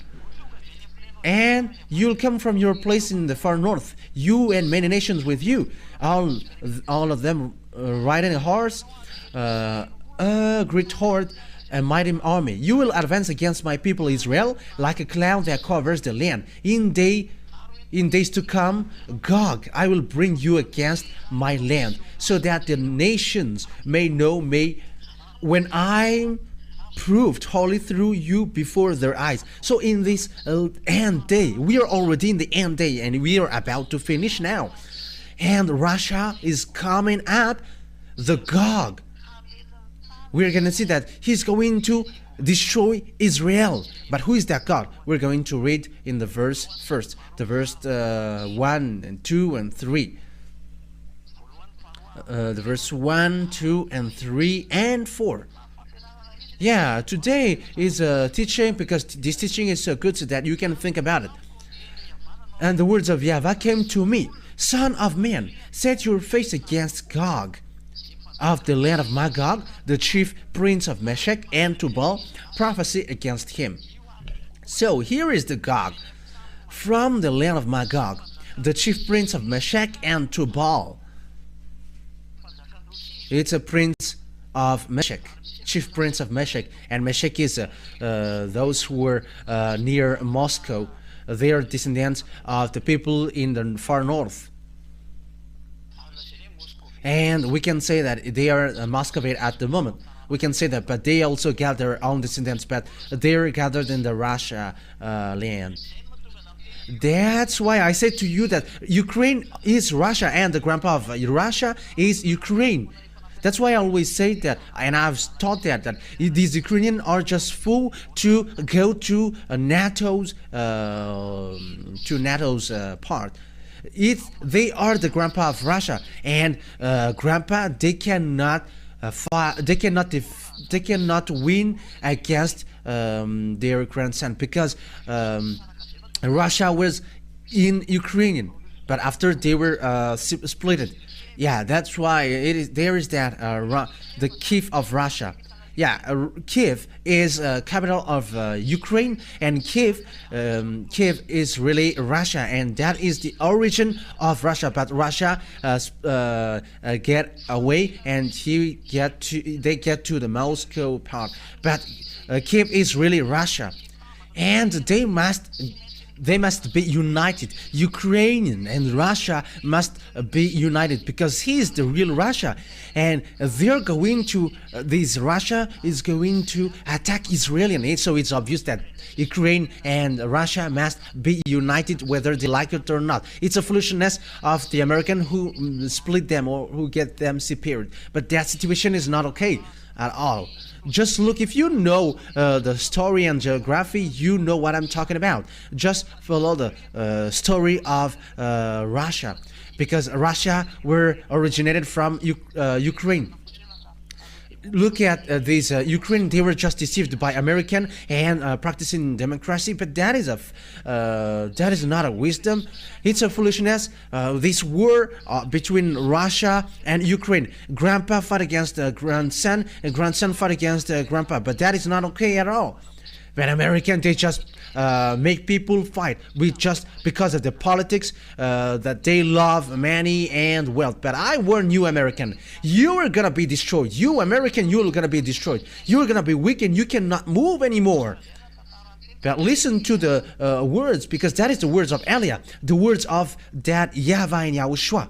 S2: And you'll come from your place in the far north, you and many nations with you, all of them riding a horse, a great horde, a mighty army. You will advance against my people Israel like a cloud that covers the land. In days to come, Gog, I will bring you against my land, so that the nations may know me when I proved holy through you before their eyes. So in this end day, we are already in the end day and we are about to finish now. And Russia is coming up, the Gog. We're going to see that he's going to destroy Israel. But who is that God? We're going to read in the verse first, the verse 1 and 2 and 3. The verse 1, 2 and 3 and 4. Yeah, today is a teaching because this teaching is so good so that you can think about it. And the words of YAHVAH came to me. Son of man, set your face against Gog of the land of Magog, the chief prince of Meshech and Tubal, prophesy against him. So here is the Gog from the land of Magog, the chief prince of Meshech and Tubal. It's a prince of Meshech, chief prince of Meshech, and Meshech is those who were near Moscow. They are descendants of the people in the far north. And we can say that they are Muscovite at the moment. We can say that, but they also got their own descendants, but they are gathered in the Russia land. That's why I said to you that Ukraine is Russia and the grandpa of Russia is Ukraine. That's why I always say that, and I've taught that these Ukrainians are just full to go to NATO's part. They are the grandpa of Russia, and grandpa they cannot cannot win against their grandson, because Russia was in Ukrainian, but after they were split. Yeah, that's why there is that the Kiev of Russia. Yeah, Kiev is capital of Ukraine, and Kiev is really Russia, and that is the origin of Russia. But Russia get away, and they get to the Moscow part. But Kiev is really Russia, and they must be united. Ukrainian and Russia must be united, because he is the real Russia, and they're going to Russia is going to attack Israel. So it's obvious that Ukraine and Russia must be united, whether they like it or not. It's a foolishness of the American who split them or who get them separated. But that situation is not okay at all. Just look, if you know the story and geography, you know what I'm talking about. Just follow the story of Russia, because Russia were originated from Ukraine. Look at these Ukraine. They were just deceived by American and practicing democracy, but that is not a wisdom. It's a foolishness. This war between Russia and Ukraine. Grandpa fought against grandson, and grandson fought against grandpa, but that is not okay at all. When American, they just make people fight just because of the politics, that they love money and wealth. But I warn you, American, you are gonna be destroyed. You American, you are gonna be destroyed. You are gonna be weak and you cannot move anymore. But listen to the words, because that is the words of Elia, the words of that YAHVAH and YAHOSHUAH.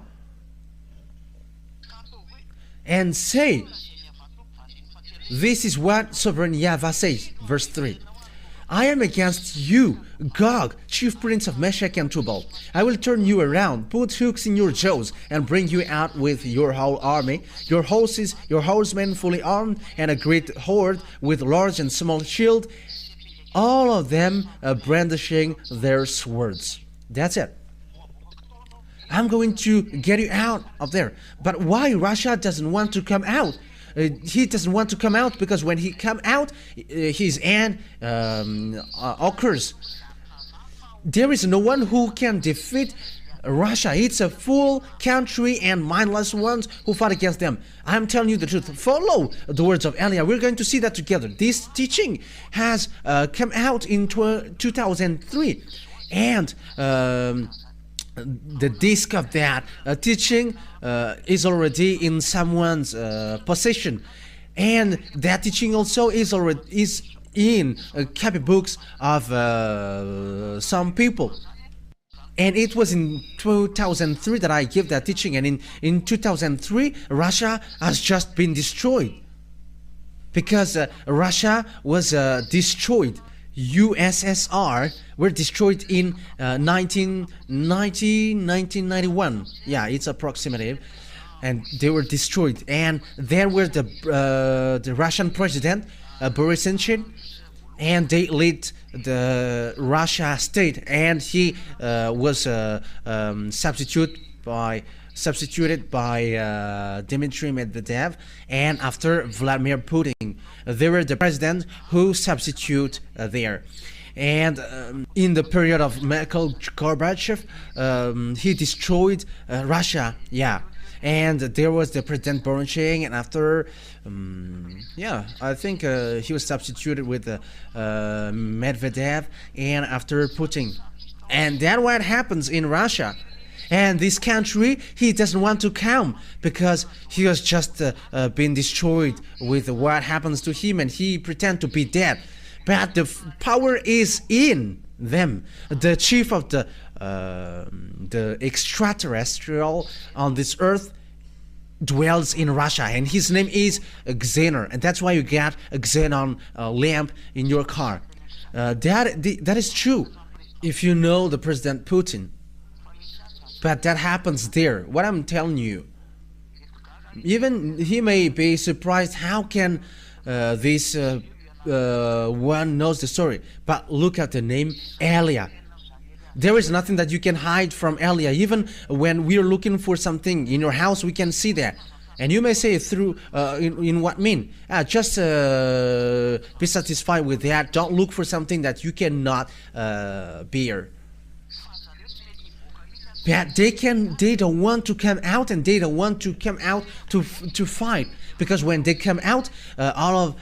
S2: And say, this is what sovereign YAHVAH says, verse 3. I am against you, Gog, chief prince of Meshach and Tubal. I will turn you around, put hooks in your jaws, and bring you out with your whole army, your horses, your horsemen fully armed, and a great horde with large and small shield, all of them brandishing their swords. That's it. I'm going to get you out of there. But why Russia doesn't want to come out? He doesn't want to come out because when he come out, his end occurs. There is no one who can defeat Russia. It's a full country and mindless ones who fought against them. I'm telling you the truth. Follow the words of Elia. We're going to see that together. This teaching has come out in 2003, and the disc of that teaching is already in someone's possession, and that teaching also is in copybooks of some people. And it was in 2003 that I gave that teaching, and in 2003 Russia has just been destroyed, because Russia was destroyed. USSR were destroyed in 1991. Yeah, it's approximative, and they were destroyed. And there were the Russian president Boris Yeltsin, and they lead the Russia state, and he was substituted by Dmitry Medvedev, and after Vladimir Putin. They were the president who substitute there. And in the period of Mikhail Gorbachev, he destroyed Russia. Yeah. And there was the President Borucheng, and after, I think he was substituted with Medvedev, and after Putin. And that's what happens in Russia. And this country, he doesn't want to come because he has just been destroyed with what happens to him, and he pretend to be dead. But the power is in them. The chief of the extraterrestrial on this earth dwells in Russia, and his name is Xenon, and that's why you get a Xenon lamp in your car. That is true if you know the President Putin. But that happens there. What I'm telling you, even he may be surprised. How can this one knows the story? But look at the name Elia. There is nothing that you can hide from Elia. Even when we are looking for something in your house, we can see that. And you may say through in what mean? Just be satisfied with that. Don't look for something that you cannot bear. But they don't want to come out, and they don't want to come out to fight, because when they come out, all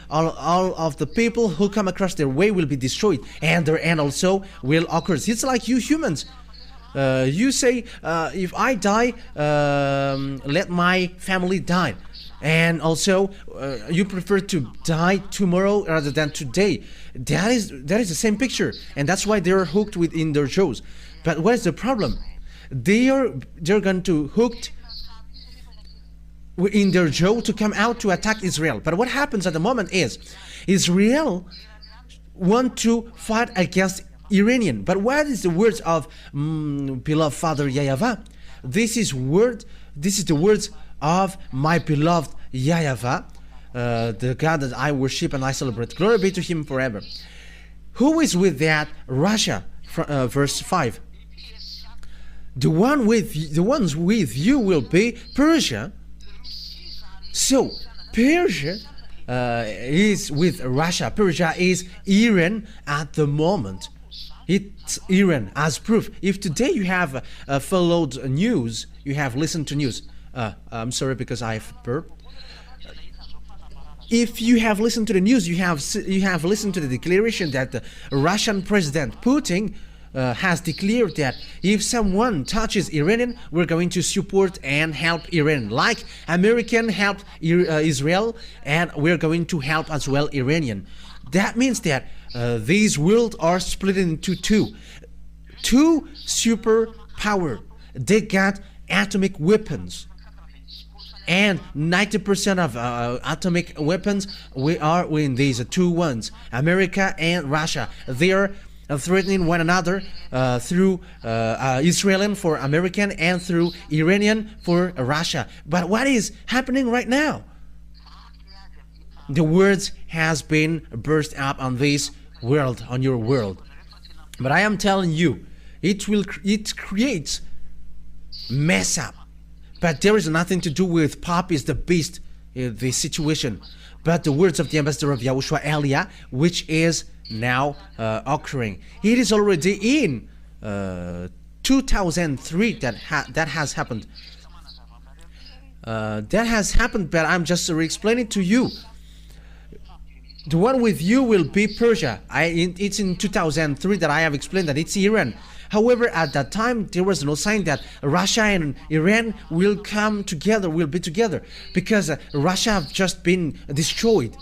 S2: of the people who come across their way will be destroyed, and their end also will occur. It's like you humans. You say, if I die, let my family die, and also you prefer to die tomorrow rather than today. That is the same picture, and that's why they're hooked within their shows. But what is the problem? They're going to hooked in their jaw to come out to attack Israel. But what happens at the moment is Israel want to fight against Iranian. But what is the words of beloved Father YAHVAH? This is the words of my beloved YAHVAH, the God that I worship and I celebrate. Glory be to Him forever. Who is with that? Russia. Verse 5. The ones with you will be Persia. So Persia is with Russia. Persia is Iran at the moment. It's Iran as proof. If today you have followed news, you have listened to news. I'm sorry because I've burped. If you have listened to the news, you have listened to the declaration that the Russian President Putin has declared that if someone touches Iranian, we're going to support and help Iran, like American helped Israel, and we're going to help as well Iranian. That means that these worlds are split into two superpower. They got atomic weapons, and 90% of atomic weapons we are in these two ones, America and Russia. They are threatening one another through Israeli for American and through Iranian for Russia. But what is happening right now? The words has been burst up on this world, on your world. But I am telling you, it creates mess up. But there is nothing to do with Pop is the beast in this situation, but the words of the ambassador of YAHOSHUAH Elia, which is now occurring. It is already in 2003 that has happened. That has happened, but I'm just explaining to you. The one with you will be Persia. It's in 2003 that I have explained that it's Iran. However, at that time, there was no sign that Russia and Iran will come together, will be together, because Russia have just been destroyed,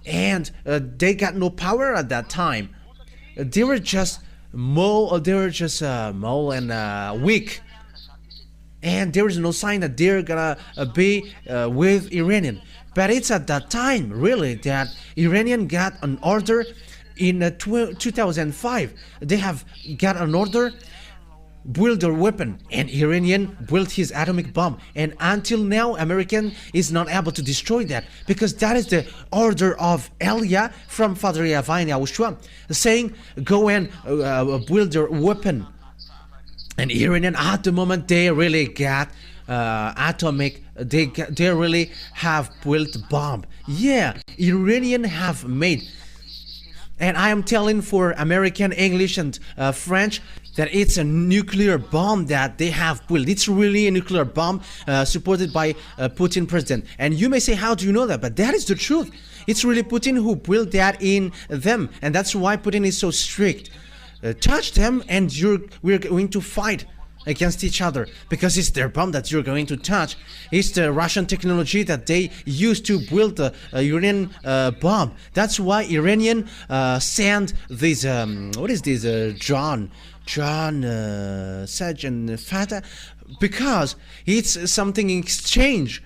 S2: and they got no power at that time. They were just small and weak, and there is no sign that they're gonna be with Iranian. But it's at that time, really, that Iranian got an order in 2005. They have got an order, build their weapon, and Iranian built his atomic bomb. And until now, American is not able to destroy that, because that is the order of Elia from Father YAHVAH and YAHOSHUAH, saying, go and build their weapon. And Iranian, at the moment, they really got atomic, they really have built bomb. Yeah, Iranian have made. And I am telling for American, English, and French that it's a nuclear bomb that they have built. It's really a nuclear bomb supported by Putin president. And you may say, how do you know that? But that is the truth. It's really Putin who built that in them. And that's why Putin is so strict. Touch them and we're going to fight against each other, because it's their bomb that you're going to touch. It's the Russian technology that they used to build the Iranian bomb. That's why Iranian send this what is this John Sergeant Fatah, because it's something in exchange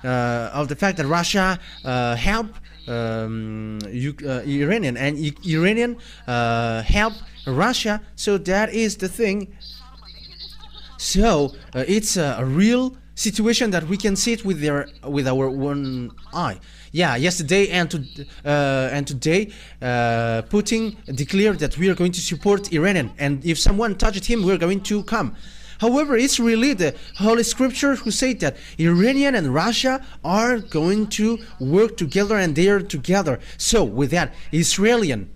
S2: of the fact that Russia help Iranian, and Iranian help Russia. So that is the thing. So it's a real situation that we can see it with our one eye. Yeah, yesterday and today, Putin declared that we are going to support Iranian, and if someone touched him, we're going to come. However, it's really the Holy Scripture who say that Iranian and Russia are going to work together, and they are together. So with that, Israelian,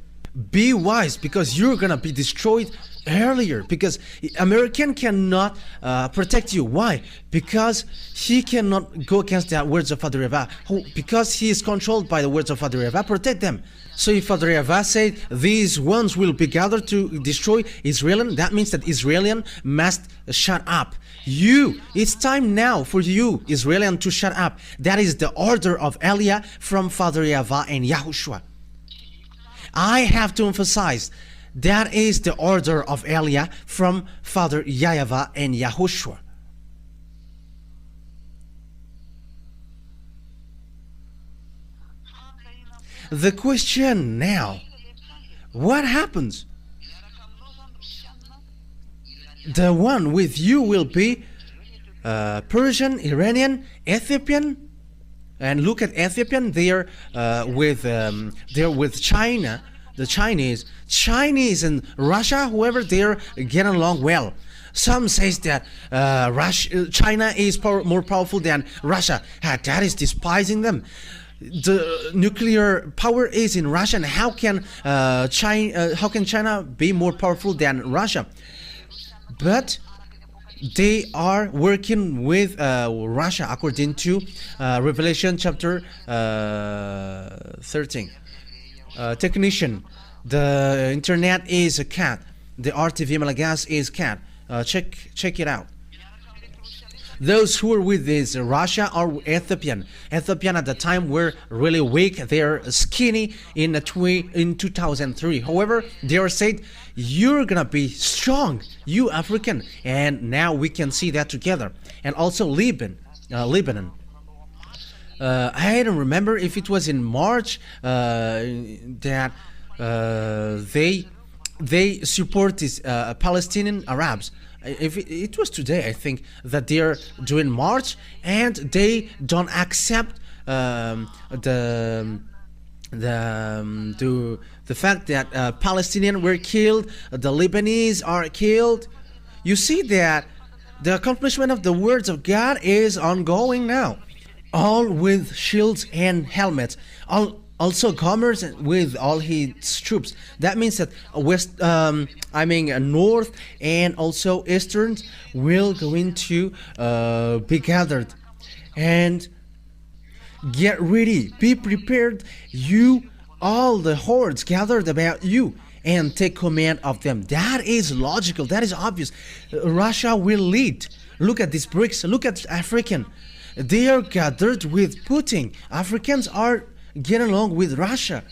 S2: be wise, because you're gonna be destroyed earlier, because American cannot protect you. Why? Because he cannot go against the words of Father YAHVAH, because he is controlled by the words of Father YAHVAH. Protect them. So if Father YAHVAH said these ones will be gathered to destroy Israel, that means that Israelian must shut up. It's time now for you, Israelian, to shut up. That is the order of Elia from Father YAHVAH and YAHOSHUAH. I have to emphasize, that is the order of Elia from Father YAHVAH and YAHOSHUAH. The question now, what happens? The one with you will be Persian, Iranian, Ethiopian. And look at Ethiopian, they're with China, the Chinese and Russia, whoever, they're getting along well. Some says that China is more powerful than Russia. That is despising them. The nuclear power is in Russia, and how can China be more powerful than Russia? But they are working with Russia according to Revelation chapter 13. Technician, the internet is a cat. The RTV Malagas is cat. Check it out. Those who are with this Russia are Ethiopian. Ethiopian at the time were really weak. They are skinny in 2003. However, they are said, you're gonna be strong, you African. And now we can see that together. And also Lebanon. I don't remember if it was in March that they support these Palestinian Arabs. If it was today, I think, that they are doing march, and they don't accept the fact that Palestinians were killed, the Lebanese are killed. You see that the accomplishment of the words of God is ongoing now, all with shields and helmets, also commerce with all his troops. That means that north and also eastern will going to be gathered. And get ready, be prepared, you, all the hordes gathered about you, and take command of them. That is logical, that is obvious. Russia will lead. Look at these BRICS, look at African. They are gathered with Putin. Africans are getting along with Russia.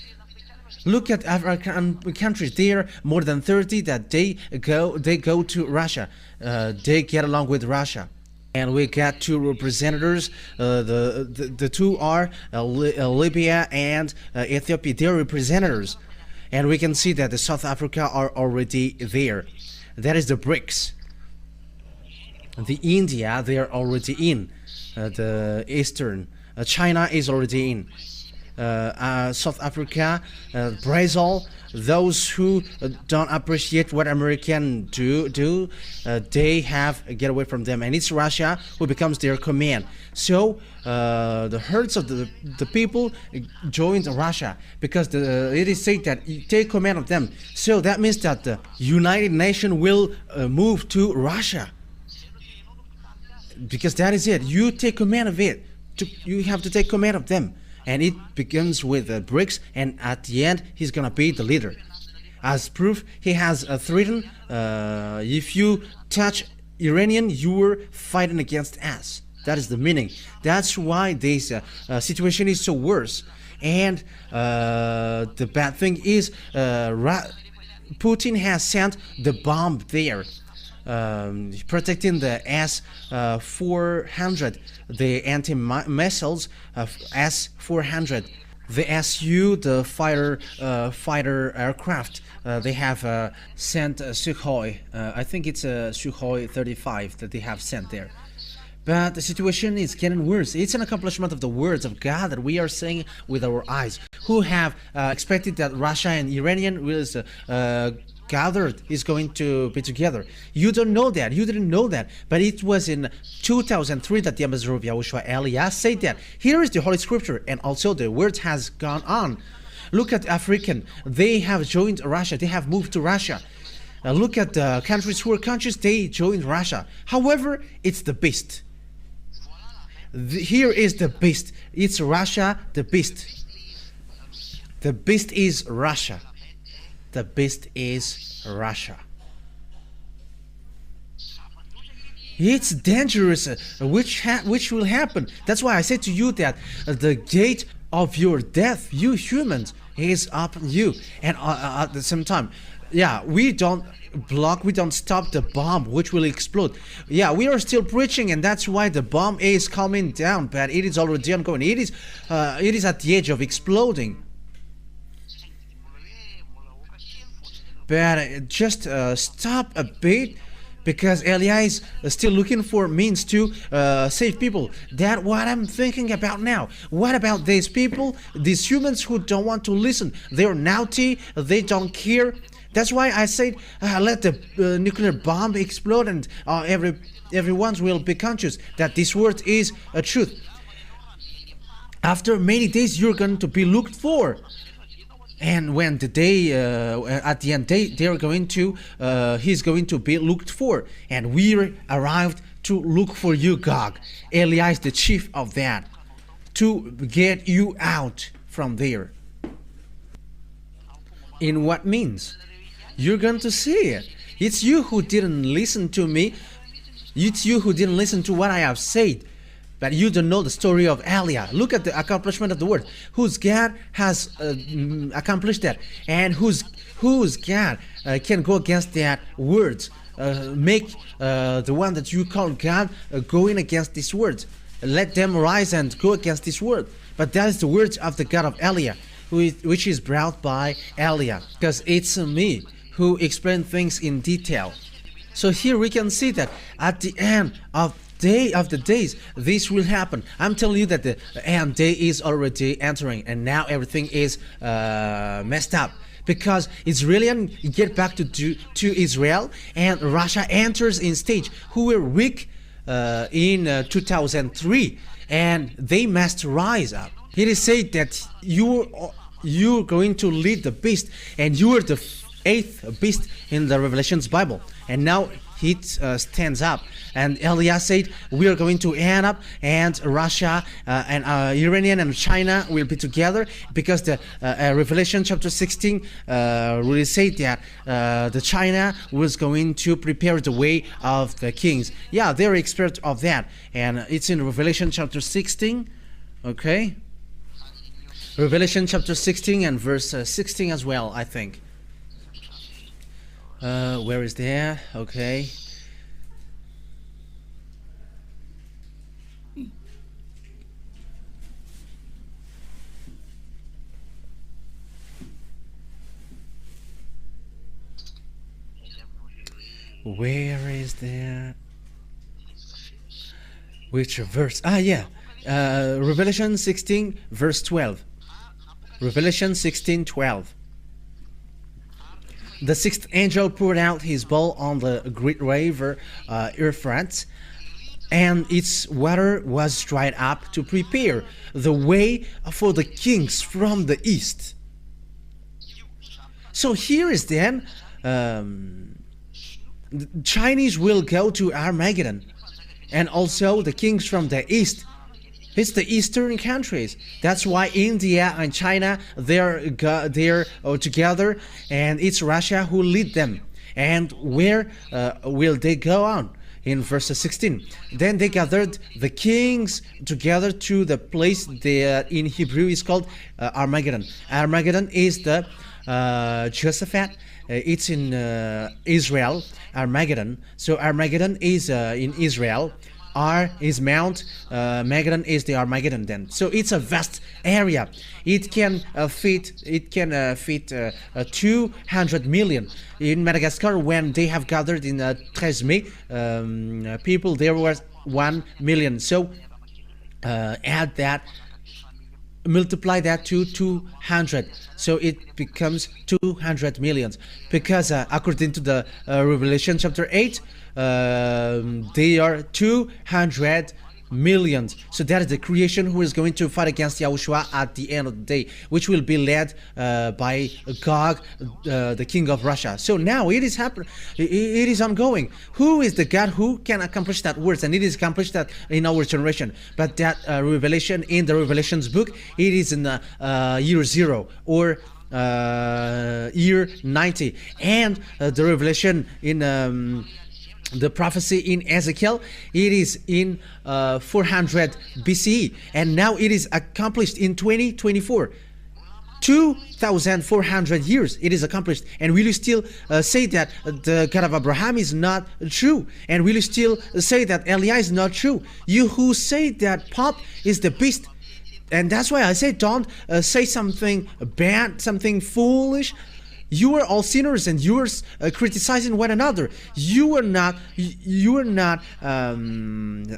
S2: Look at African countries. There are more than 30 that they go to Russia. They get along with Russia. And we got two representatives. The two are Libya and Ethiopia. They're representatives. And we can see that the South Africa are already there. That is the BRICS. The India, they are already in. The Eastern. China is already in. South Africa, Brazil, those who don't appreciate what Americans do, they have get away from them, and it's Russia who becomes their command. So the herds of the people joined Russia, because it is said that you take command of them. So that means that the United Nations will move to Russia, because that is it. You take command of it. You have to take command of them. And it begins with BRICS, and at the end he's gonna be the leader. As proof, he has threatened, if you touch Iranian, you're fighting against us. That is the meaning. That's why this situation is so worse. And the bad thing is, Putin has sent the bomb there, protecting the S-400, the anti-missiles of S-400, the Su, the fighter aircraft. They have sent Sukhoi. I think it's a Sukhoi 35 that they have sent there. But the situation is getting worse. It's an accomplishment of the words of God that we are saying with our eyes. Who have expected that Russia and Iranian will
S1: gathered, is going to be together. You don't know that. You didn't know that. But it was in 2003 that the ambassador of Yahushua, Elias, said that. Here is the Holy Scripture, and also the word has gone on. Look at African. They have joined Russia. They have moved to Russia. Look at the countries who are countries. They joined Russia. However, it's the beast. Here is the beast. It's Russia, the beast. The beast is Russia. The beast is Russia. It's dangerous, which will happen. That's why I said to you that the gate of your death, you humans, is upon you. And at the same time, yeah, we don't block, we don't stop the bomb which will explode. Yeah, we are still preaching, and that's why the bomb is coming down, but it is already ongoing. It is at the edge of exploding. But just stop a bit, because Elias is still looking for means to save people. That's what I'm thinking about now. What about these people, these humans who don't want to listen? They're naughty, they don't care. That's why I said let the nuclear bomb explode, and everyone will be conscious that this word is a truth. After many days, you're going to be looked for. And when the day, at the end, they're going to, he's going to be looked for. And we arrived to look for you, Gog. Elias, the chief of that, to get you out from there. In what means? You're going to see it. It's you who didn't listen to me. It's you who didn't listen to what I have said. But you don't know the story of Eliah. Look at the accomplishment of the word. Whose God has accomplished that, and whose God can go against that words, make the one that you call God going against these words. Let them rise and go against this word. But that is the words of the God of Eliah, which is brought by Eliah, because it's me who explain things in detail. So here we can see that at the end of the days, this will happen. I'm telling you that the end day is already entering, and now everything is messed up, because Israelis get back to Israel, and Russia enters in stage, who were weak in 2003, and they must rise up. It is said that you're going to lead the beast, and you are the eighth beast in the Revelations Bible, and now it stands up. And Elias said, we are going to end up, and Russia and Iranian and China will be together, because the Revelation chapter 16 really said that the China was going to prepare the way of the kings. Yeah, they're experts of that, and it's in Revelation chapter 16. Okay, Revelation chapter 16 and verse 16 as well, I think. Where is that? Okay. Where is that? Which verse? Ah, yeah. Revelation 16, verse 12. Revelation 16, 12. The sixth angel poured out his bowl on the great river Euphrates, and its water was dried up to prepare the way for the kings from the east. So here is then, the Chinese will go to Armageddon, and also the kings from the east. It's the eastern countries. That's why India and China, they're together, and it's Russia who lead them. And where will they go on? In verse 16, then they gathered the kings together to the place that in Hebrew is called Armageddon. Armageddon is the Jehoshaphat. It's in Israel, Armageddon. So Armageddon is in Israel. R is Mount, Armageddon is the Armageddon then. So it's a vast area. It can fit 200 million. In Madagascar, when they have gathered in 13 May, people, there was 1 million. So add that multiply that to 200, so it becomes 200 millions, because according to the Revelation chapter 8, they are 200 millions. So that is the creation who is going to fight against Yahushua at the end of the day, which will be led by Gog, the king of Russia. So now it is happening, it is ongoing. Who is the God who can accomplish that words? And it is accomplished that in our generation. But that revelation in the Revelations book, it is in year 0 or year 90. And the revelation in the prophecy in Ezekiel, it is in 400 BCE, and now it is accomplished in 2024. 2,400 years it is accomplished. And will you still say that the God of Abraham is not true? And will you still say that Eliah is not true? You who say that Pop is the beast. And that's why I say, don't say something bad, something foolish. You are all sinners, and you are criticizing one another. You are not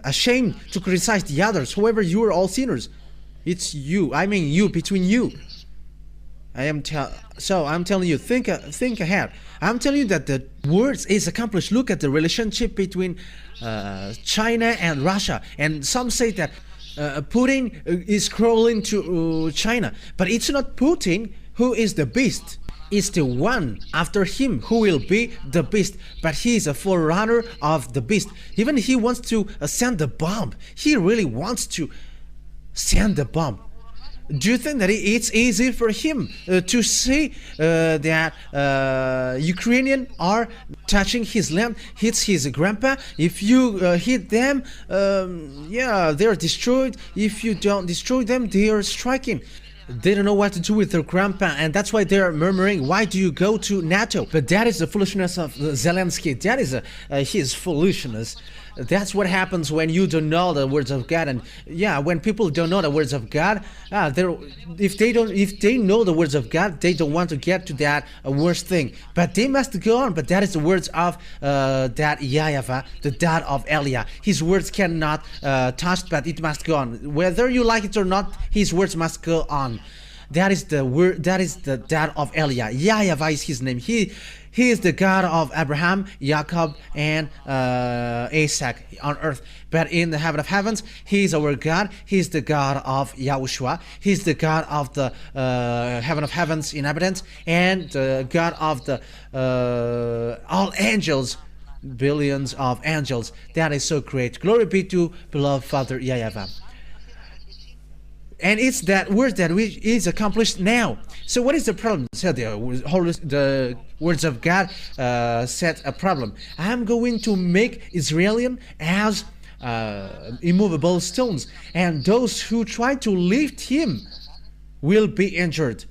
S1: ashamed to criticize the others. However, you are all sinners. It's you. I mean, you, between you. I'm telling you, think ahead. I'm telling you that the words is accomplished. Look at the relationship between China and Russia, and some say that Putin is crawling to China, but it's not Putin who is the beast. It's the one after him who will be the beast, but he is a forerunner of the beast. Even he wants to send the bomb. He really wants to send the bomb. Do you think that it's easy for him to say that Ukrainians are touching his land, hits his grandpa? If you hit them, yeah, they're destroyed. If you don't destroy them, they are striking. They don't know what to do with their grandpa, and that's why they're murmuring, why do you go to NATO? But that is the foolishness of Zelensky. That is his foolishness. That's what happens when you don't know the words of God. And yeah, when people don't know the words of God, if they know the words of God, they don't want to get to that worst thing. But they must go on. But that is the words of that YAHVAH, the dad of Eliah. His words cannot touch, but it must go on. Whether you like it or not, his words must go on. That is the word. That is the dad of Eliah. YAHVAH is his name. He is the God of Abraham, Jacob, and Isaac on earth. But in the heaven of heavens, He is our God. He is the God of YAHOSHUAH. He is the God of the heaven of heavens inhabitants, and the God of the all angels, billions of angels. That is so great. Glory be to beloved Father YAHVAH. And it's that word that is accomplished now. So what is the problem? So the words of God set a problem. I'm going to make Israelian as immovable stones, and those who try to lift him will be injured.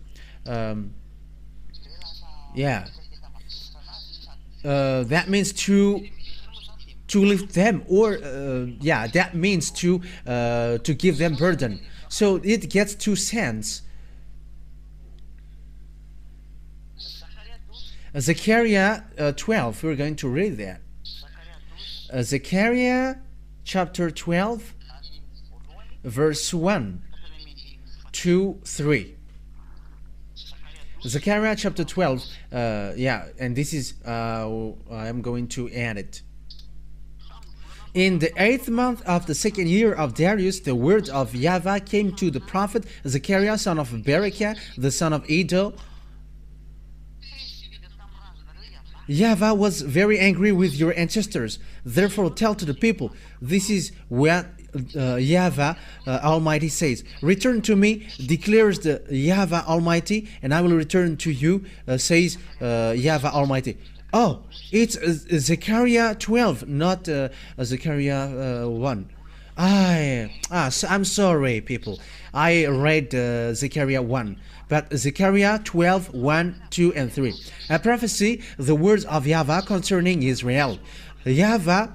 S1: Yeah. That means to lift them, or yeah, that means to give them burden. So it gets two sense. Zechariah 12, we're going to read that. Zechariah chapter 12, verse 1 to 3. Zechariah chapter 12, yeah, and this is, I'm going to add it. In the 8th month of the 2nd year of Darius, the word of YAHVAH came to the prophet Zechariah, son of Berechiah, the son of Iddo. YAHVAH was very angry with your ancestors. Therefore tell to the people, this is what YAHVAH Almighty says. Return to me, declares the YAHVAH Almighty, and I will return to you, says YAHVAH Almighty. Oh, it's Zechariah 12, not Zechariah 1. I'm sorry, people. I read Zechariah 1. But Zechariah 12, 1, 2, and 3. A prophecy, the words of YAHVAH concerning Israel. YAHVAH,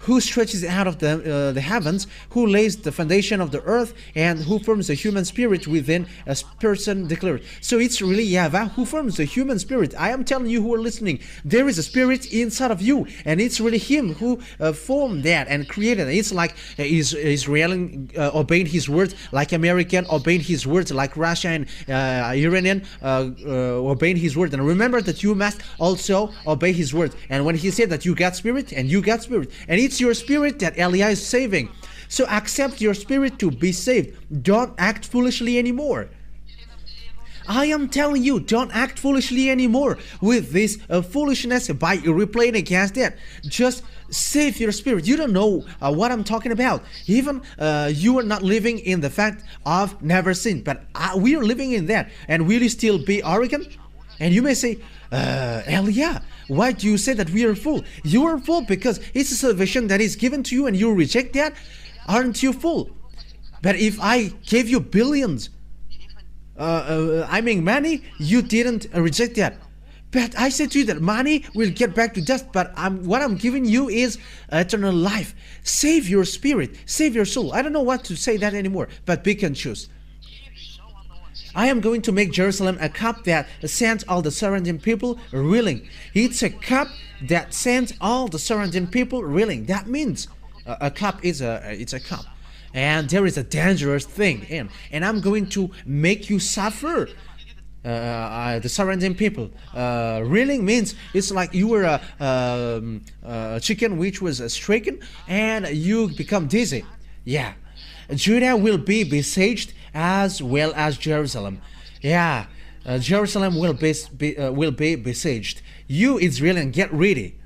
S1: who stretches out of the heavens, who lays the foundation of the earth, and who forms the human spirit within a person declared. So it's really YAHVAH who forms the human spirit. I am telling you who are listening, there is a spirit inside of you, and it's really him who formed that and created it. It's like Israeli obeying his word, like American obeying his words, like Russia and Iranian obeying his word. And remember that you must also obey his word. And when he said that you got spirit, and you got spirit, and it's your spirit that Elia is saving. So accept your spirit to be saved. Don't act foolishly anymore. I am telling you, don't act foolishly anymore with this foolishness by replaying against that. Just save your spirit. You don't know what I'm talking about. Even you are not living in the fact of never sin, but we are living in that. And will you still be arrogant? And you may say, Elia, why do you say that we are full? You are full because it's a salvation that is given to you and you reject that. Aren't you full? But if I gave you billions, money, you didn't reject that. But I said to you that money will get back to dust, but what I'm giving you is eternal life. Save your spirit, save your soul. I don't know what to say that anymore, but pick and choose. I am going to make Jerusalem a cup that sends all the surrounding people reeling. It's a cup that sends all the surrounding people reeling. That means a cup is it's a cup, and there is a dangerous thing in. And I'm going to make you suffer. The surrounding people. Reeling means it's like you were a chicken which was stricken, and you become dizzy. Yeah, Judah will be besieged as well as Jerusalem. Yeah, Jerusalem will be besieged. You Israelian, get ready.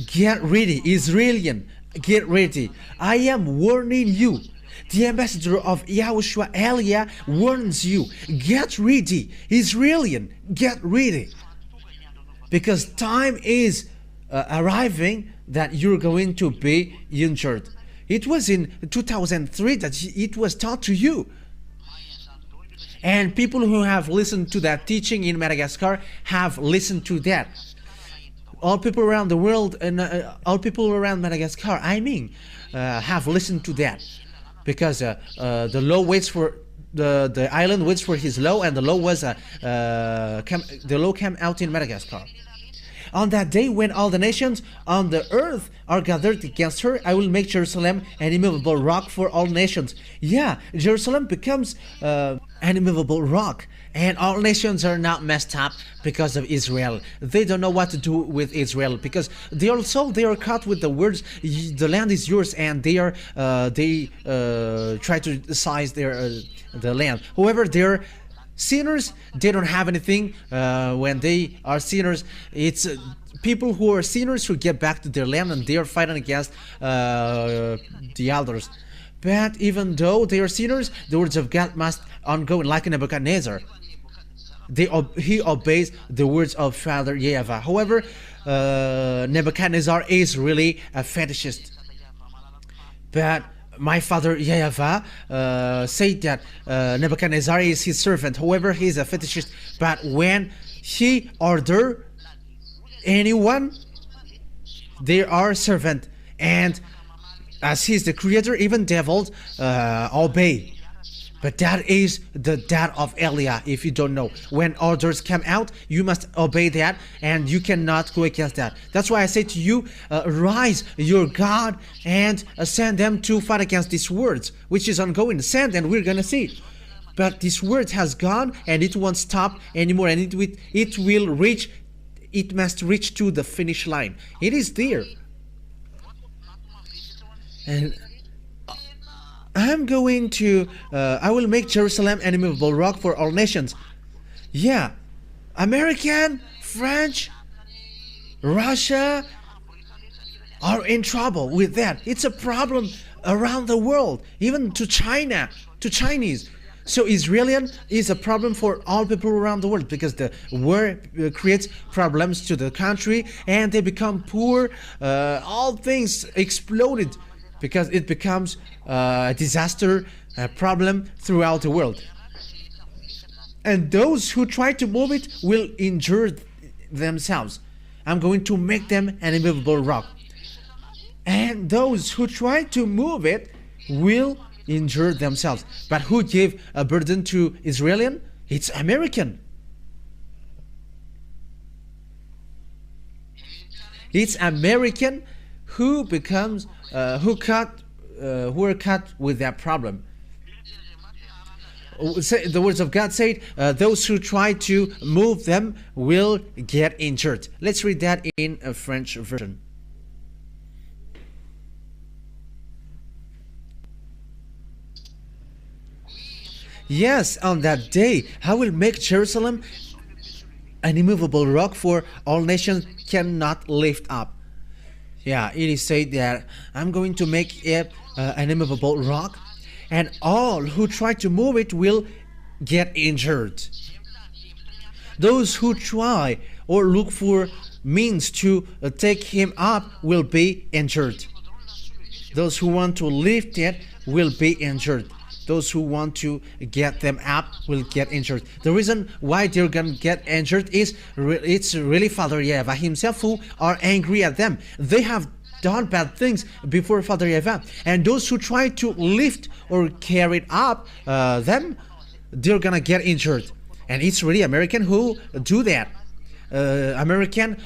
S1: Get ready, Israelian, get ready. I am warning you. The ambassador of YAHOSHUAH, Elia, warns you. Get ready, Israelian, get ready. Because time is arriving that you're going to be injured. It was in 2003 that it was taught to you. And people who have listened to that teaching in Madagascar have listened to that. All people around the world and all people around Madagascar, have listened to that. Because the law waits for the island waits for his law, and the law was the law came out in Madagascar. On that day, when all the nations on the earth are gathered against her, I will make Jerusalem an immovable rock for all nations. Yeah, Jerusalem becomes an immovable rock, and all nations are not messed up because of Israel. They don't know what to do with Israel because they are caught with the words, "The land is yours," and they try to seize the land. However, they're sinners. They don't have anything. When they are sinners, it's people who are sinners who get back to their land, and they are fighting against the elders. But even though they are sinners, the words of God must ongo, like Nebuchadnezzar. He obeys the words of Father YAHVAH. However, Nebuchadnezzar is really a fetishist. But my father YAHVAH said that Nebuchadnezzar is his servant. However, he is a fetishist. But when he order anyone, they are servant. And as he is the creator, even devils obey. But that is the dad of Elia, if you don't know. When orders come out, you must obey that, and you cannot go against that. That's why I say to you, rise your God and send them to fight against these words, which is ongoing. Send, and we're gonna see. But this word has gone, and it won't stop anymore, and it must reach to the finish line. It is there. And I'm going to, I will make Jerusalem an immovable rock for all nations. Yeah, American, French, Russia are in trouble with that. It's a problem around the world, even to China, to Chinese. So Israelian is a problem for all people around the world because the war creates problems to the country and they become poor. All things exploded because it becomes a disaster, a problem throughout the world. And those who try to move it will injure themselves. I'm going to make them an immovable rock. And those who try to move it will injure themselves. But who gave a burden to Israeli? It's American. It's American who becomes who are cut with that problem. The words of God said, those who try to move them will get injured. Let's read that in a French version. Yes, on that day, I will make Jerusalem an immovable rock, for all nations cannot lift up. Yeah, it is said that I'm going to make it an immovable rock, and all who try to move it will get injured. Those who try or look for means to take him up will be injured. Those who want to lift it will be injured. Those who want to get them up will get injured. The reason why they're going to get injured is it's really Father YAHVAH himself who are angry at them. They have done bad things before Father YAHVAH. And those who try to lift or carry up them, they're going to get injured. And it's really American who do that. American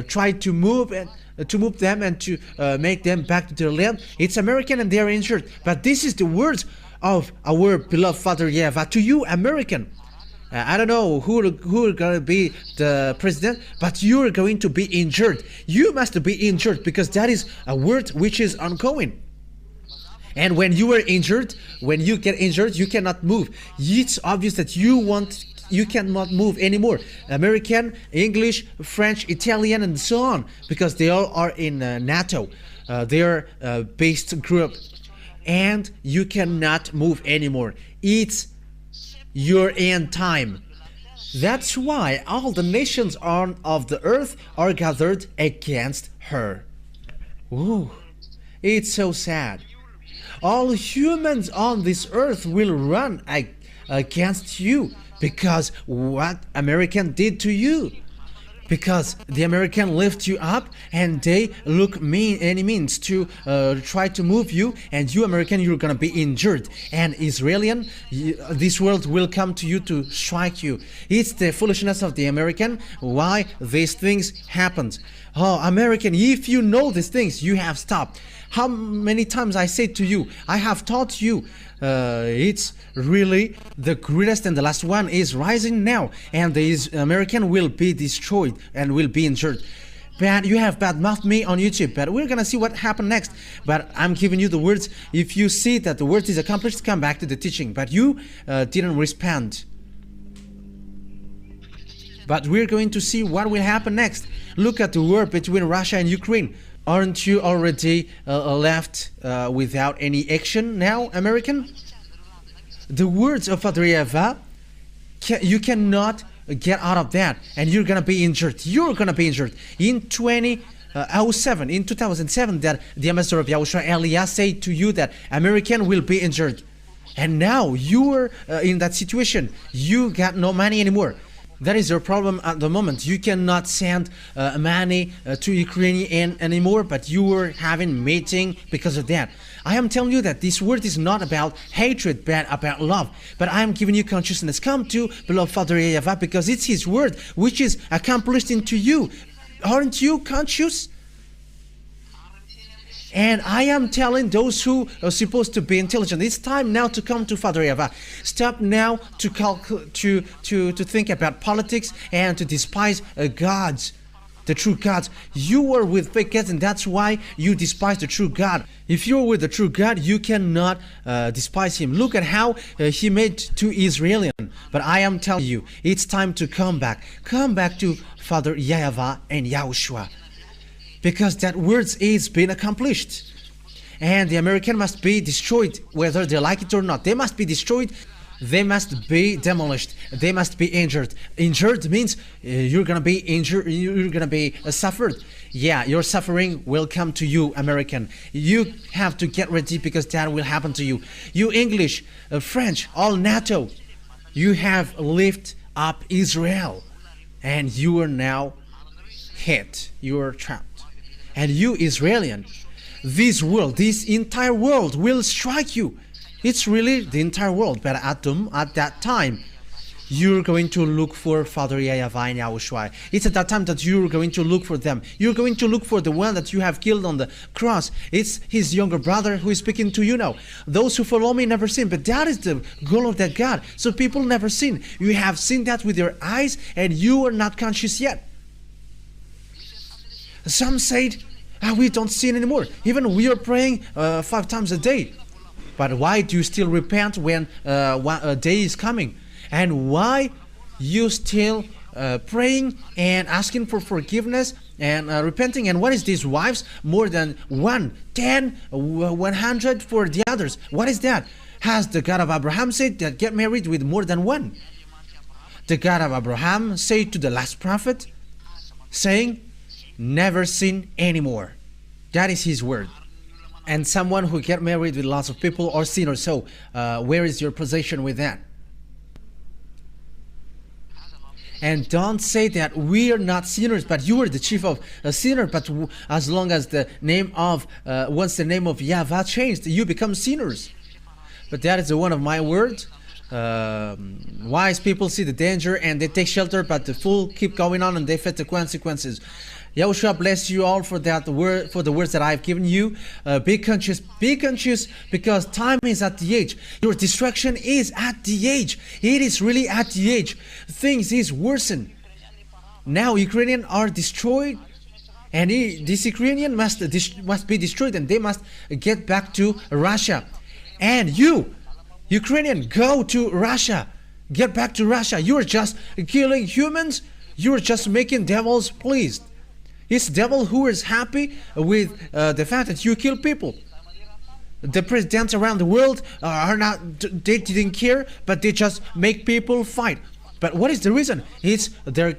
S1: try to move them and to make them back to their land. It's American and they are injured. But this is the words of our beloved Father YAHVAH to you, American. I don't know who are going to be the president, but you're going to be injured. You must be injured because that is a word which is ongoing. And when you are injured, when you get injured, you cannot move. It's obvious that you cannot move anymore. American, English, French, Italian, and so on, because they all are in NATO. They are a based group. And you cannot move anymore. It's your end time. That's why all the nations of the earth are gathered against her. Ooh, it's so sad. All humans on this earth will run against you because what American did to you. Because the American lift you up and they look any means to try to move you, and you American, you're gonna be injured. And Israeli, this world will come to you to strike you. It's the foolishness of the American why these things happened. Oh, American, if you know these things, you have stopped. How many times I said to you, I have taught you, it's really the greatest and the last one is rising now, and the American will be destroyed and will be injured. But you have badmouthed me on YouTube, but we're gonna see what happened next. But I'm giving you the words. If you see that the word is accomplished, come back to the teaching. But you didn't respond. But we're going to see what will happen next. Look at the war between Russia and Ukraine. Aren't you already left without any action now, American? The words of Father YAHVAH, you cannot get out of that, and you're gonna be injured. You're gonna be injured. In 2007, that the ambassador of YAHOSHUAH, Elias, said to you that American will be injured, and now you are in that situation. You got no money anymore. That is your problem at the moment. You cannot send money to Ukraine anymore, but you were having meeting because of that. I am telling you that this word is not about hatred, but about love. But I am giving you consciousness. Come to beloved Father YAHVAH because it's his word which is accomplished into you. Aren't you conscious? And I am telling those who are supposed to be intelligent, it's time now to come to Father YAHVAH. Stop now to think about politics and to despise gods, the true gods. You were with fake gods, and that's why you despise the true God. If you're with the true God, you cannot despise him. Look at how he made to Israeli. But I am telling you, it's time to come back. Come back to Father YAHVAH and YAHOSHUAH. Because that words is being accomplished. And the American must be destroyed, whether they like it or not. They must be destroyed. They must be demolished. They must be injured. Injured means you're gonna be injured. You're gonna be suffered. Yeah, your suffering will come to you, American. You have to get ready because that will happen to you. You English, French, all NATO. You have lifted up Israel, and you are now hit. You are trapped. And you Israeli, this world, this entire world will strike you. It's really the entire world. But at that time, you're going to look for Father YAHVAH and YAHOSHUAH. It's at that time that you're going to look for them. You're going to look for the one that you have killed on the cross. It's his younger brother who is speaking to you now. Those who follow me never sin, but that is the goal of that God. So people never sin. You have seen that with your eyes, and you are not conscious yet. Some said, we don't sin anymore. Even we are praying 5 times a day. But why do you still repent when a day is coming? And why you still praying and asking for forgiveness and repenting? And what is these wives? More than 1, 10, 100 for the others. What is that? Has the God of Abraham said that get married with more than 1? The God of Abraham said to the last prophet, saying, never sin anymore. That is his word. And someone who get married with lots of people or sinners. So where is your position with that? And don't say that we are not sinners, but you are the chief of a sinner. But as long as the name of, once the name of YAHVAH changed, you become sinners. But that is one of my words. Wise people see the danger and they take shelter, but the fool keep going on and they face the consequences. YAHOSHUAH bless you all for that word, for the words that I've given you. Be conscious because time is at the edge. Your destruction is at the edge. It is really at the edge. Things is worsened. Now Ukrainians are destroyed, and this Ukrainian must be destroyed, and they must get back to Russia. And you, Ukrainian, go to Russia. Get back to Russia. You are just killing humans. You are just making devils pleased. It's devil who is happy with the fact that you kill people. The presidents around the world are not, they didn't care, but they just make people fight. But what is the reason? It's their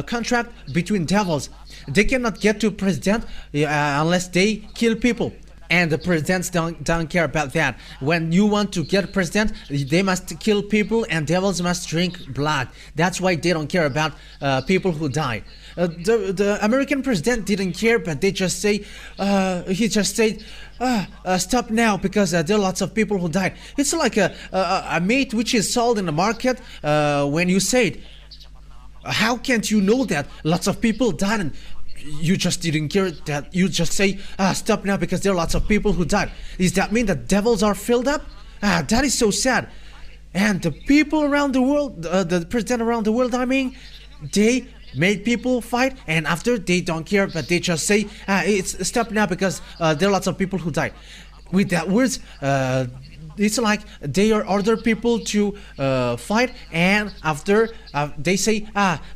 S1: contract between devils. They cannot get to president unless they kill people. And the presidents don't care about that. When you want to get president, they must kill people and devils must drink blood. That's why they don't care about people who die. The American president didn't care, but they just say, he just said, stop now because there are lots of people who died. It's like a meat which is sold in the market when you say it. How can't you know that lots of people died and you just didn't care? That you just say, stop now because there are lots of people who died. Does that mean that devils are filled up? That is so sad. And the people around the world, the president around the world, I mean, they made people fight, and after they don't care, but they just say, it's stop now because there are lots of people who died. With that words, it's like they are order people to fight, and after they say,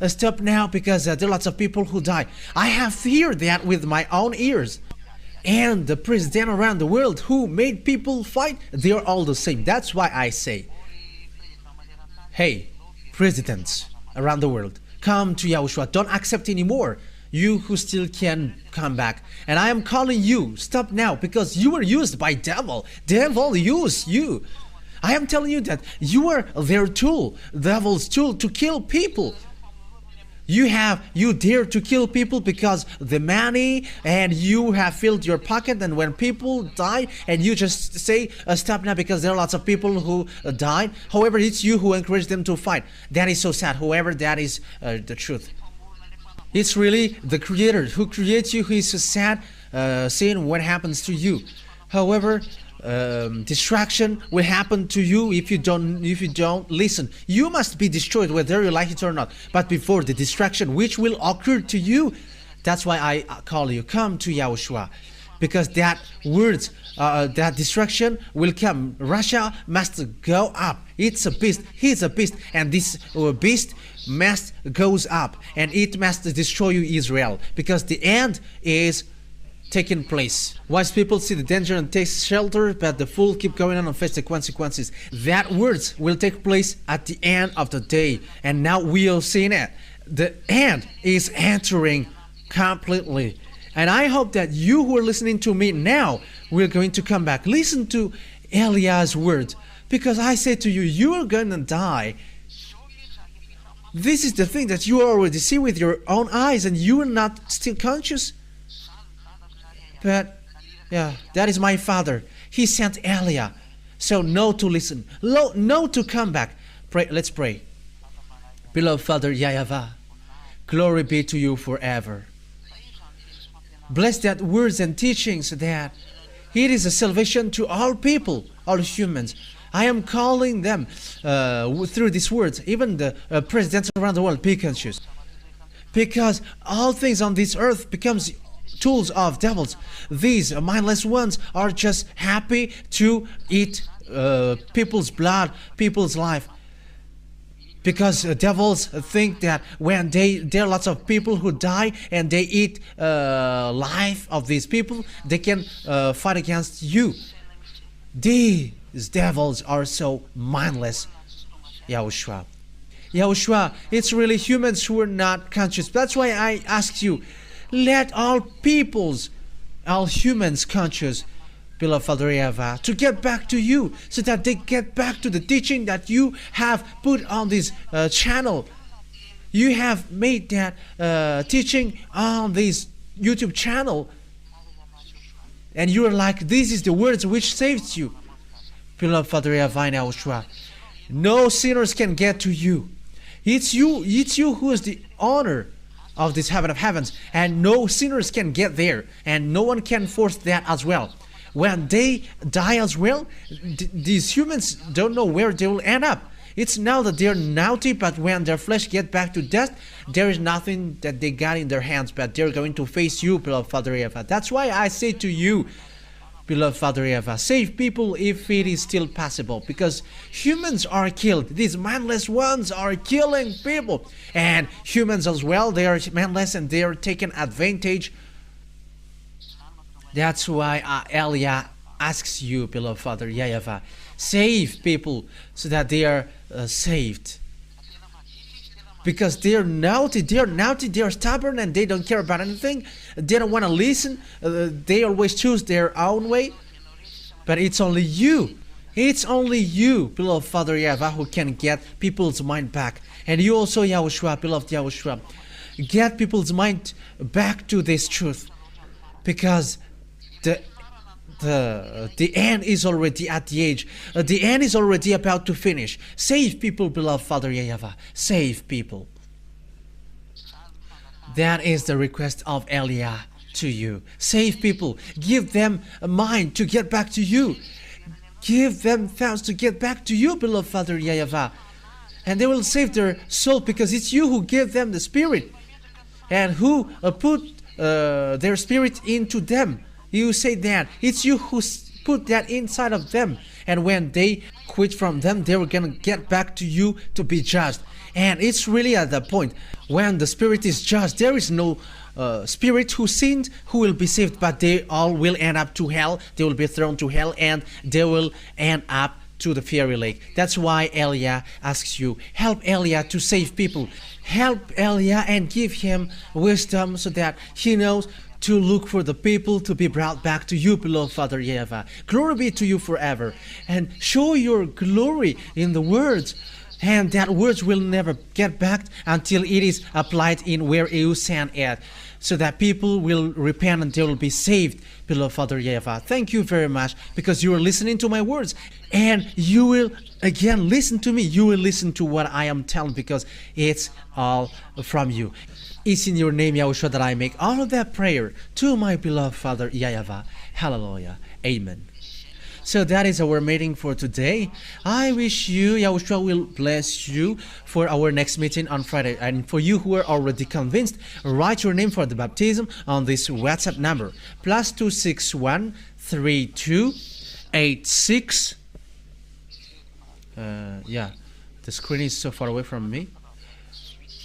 S1: stop now because there are lots of people who die. I have heard that with my own ears. And the president around the world who made people fight, they are all the same. That's why I say, hey, presidents around the world, come to YAHOSHUAH. Don't accept anymore. You who still can come back. And I am calling you, stop now, because you were used by devil. Devil used you. I am telling you that you are their tool, devil's tool, to kill people. You dare to kill people because the money, and you have filled your pocket, and when people die and you just say stop now because there are lots of people who died. However, it's you who encourage them to fight. That is so sad. However, that is the truth. It's really the Creator who creates you who is so sad seeing what happens to you. However, distraction will happen to you if you don't listen. You must be destroyed whether you like it or not. But before the distraction which will occur to you, that's why I call you, come to YAHOSHUAH, because that words, that distraction will come. Russia must go up. It's a beast. He's a beast, and this beast must goes up, and it must destroy you, Israel, because the end is taking place. Wise people see the danger and take shelter, but the fool keep going on and face the consequences. That words will take place at the end of the day, and now we are seeing it. The end is entering completely, and I hope that you who are listening to me now will going to come back. Listen to Eliah's words, because I say to you, you are going to die. This is the thing that you already see with your own eyes, and you are not still conscious. But Yeah, that is my father. He sent Elia. So no to listen. No to come back. Pray. Let's pray. Beloved Father YAHVAH, glory be to you forever. Bless that words and teachings that it is a salvation to all people, all humans. I am calling them through these words, even the presidents around the world, be conscious. Because all things on this earth becomes tools of devils. These mindless ones are just happy to eat people's blood, people's life. Because devils think that when there are lots of people who die and they eat life of these people, they can fight against you. These devils are so mindless. YAHOSHUAH. YAHOSHUAH, it's really humans who are not conscious. That's why I ask you, let all peoples, all humans conscious, beloved Father YAHVAH, to get back to you, so that they get back to the teaching that you have put on this channel. You have made that teaching on this YouTube channel, and you are like, this is the words which saves you. Beloved Father YAHVAH and YAHOSHUAH, no sinners can get to you. It's you who is the owner of this heaven of heavens, and no sinners can get there, and no one can force that as well. When they die as well, these humans don't know where they will end up. It's now that they're naughty, but when their flesh get back to death, there is nothing that they got in their hands, but they're going to face you, beloved Father YAHVAH. That's why I say to you, beloved Father YAHVAH, save people if it is still possible, because humans are killed. These mindless ones are killing people, and humans as well, they are mindless and they are taking advantage. That's why Elia asks you, beloved Father YAHVAH, save people so that they are saved. Because they are naughty, they are stubborn, and they don't care about anything. They don't want to listen. They always choose their own way. But it's only you, beloved Father YAHVAH, who can get people's mind back. And you also, YAHOSHUAH, beloved YAHOSHUAH, get people's mind back to this truth. Because the end is already at the age. The end is already about to finish. Save people, beloved Father YAHVAH. Save people. That is the request of Elia to you. Save people. Give them a mind to get back to you. Give them thoughts to get back to you, beloved Father YAHVAH. And they will save their soul, because it's you who give them the Spirit, and who put their Spirit into them. You say that it's you who put that inside of them, and when they quit from them, they were gonna get back to you to be judged. And it's really at the point when the Spirit is judged, there is no spirit who sinned who will be saved, but they all will end up to hell. They will be thrown to hell, and they will end up to the fiery lake. That's why Elia asks you, help Elia to save people. Help Elia and give him wisdom so that he knows to look for the people to be brought back to you, beloved Father YAHVAH. Glory be to you forever, and show your glory in the words, and that words will never get back until it is applied in where you send it, so that people will repent and they will be saved, beloved Father YAHVAH. Thank you very much, because you are listening to my words, and you will again listen to me. You will listen to what I am telling, because it's all from you. It's in your name, YAHOSHUAH, that I make all of that prayer to my beloved Father YAHVAH. Hallelujah. Amen. So that is our meeting for today. I wish you, YAHOSHUAH will bless you for our next meeting on Friday. And for you who are already convinced, write your name for the baptism on this WhatsApp number. +261 32 86. Yeah, the screen is so far away from me.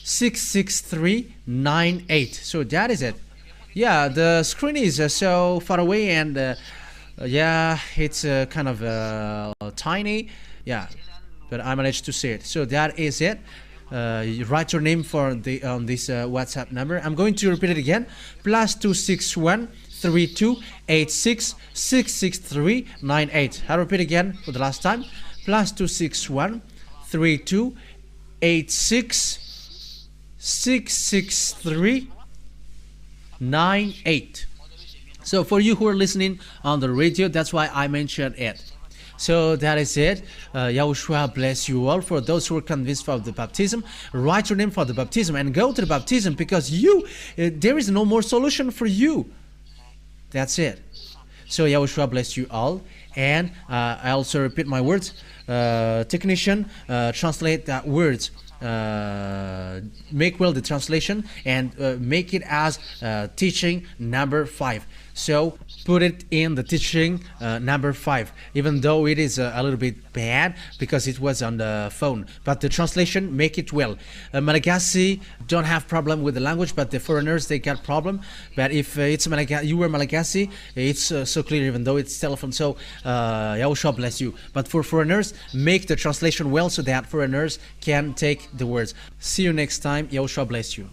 S1: 66398. So that is it. Yeah, the screen is so far away, and yeah, it's kind of tiny. Yeah, but I managed to see it. So that is it. You write your name for the on this WhatsApp number. I'm going to repeat it again. +261 32 86 66398. I'll repeat again for the last time. +261 32 86 66398. So for you who are listening on the radio, that's why I mentioned it. So that is it. Yahushua bless you all. For those who are convinced of the baptism, write your name for the baptism and go to the baptism, because there is no more solution for you. That's it. So Yahushua bless you all. And I also repeat my words. Technician, translate that words. Make well the translation and make it as teaching number 5. So put it in the teaching number 5, even though it is a little bit bad because it was on the phone, but the translation, make it well. Malagasy don't have problem with the language, but the foreigners, they got problem. But if it's you were Malagasy, it's so clear, even though it's telephone. So Yahushua bless you. But for foreigners, make the translation well so that foreigners can take the words. See you next time. Yahushua bless you.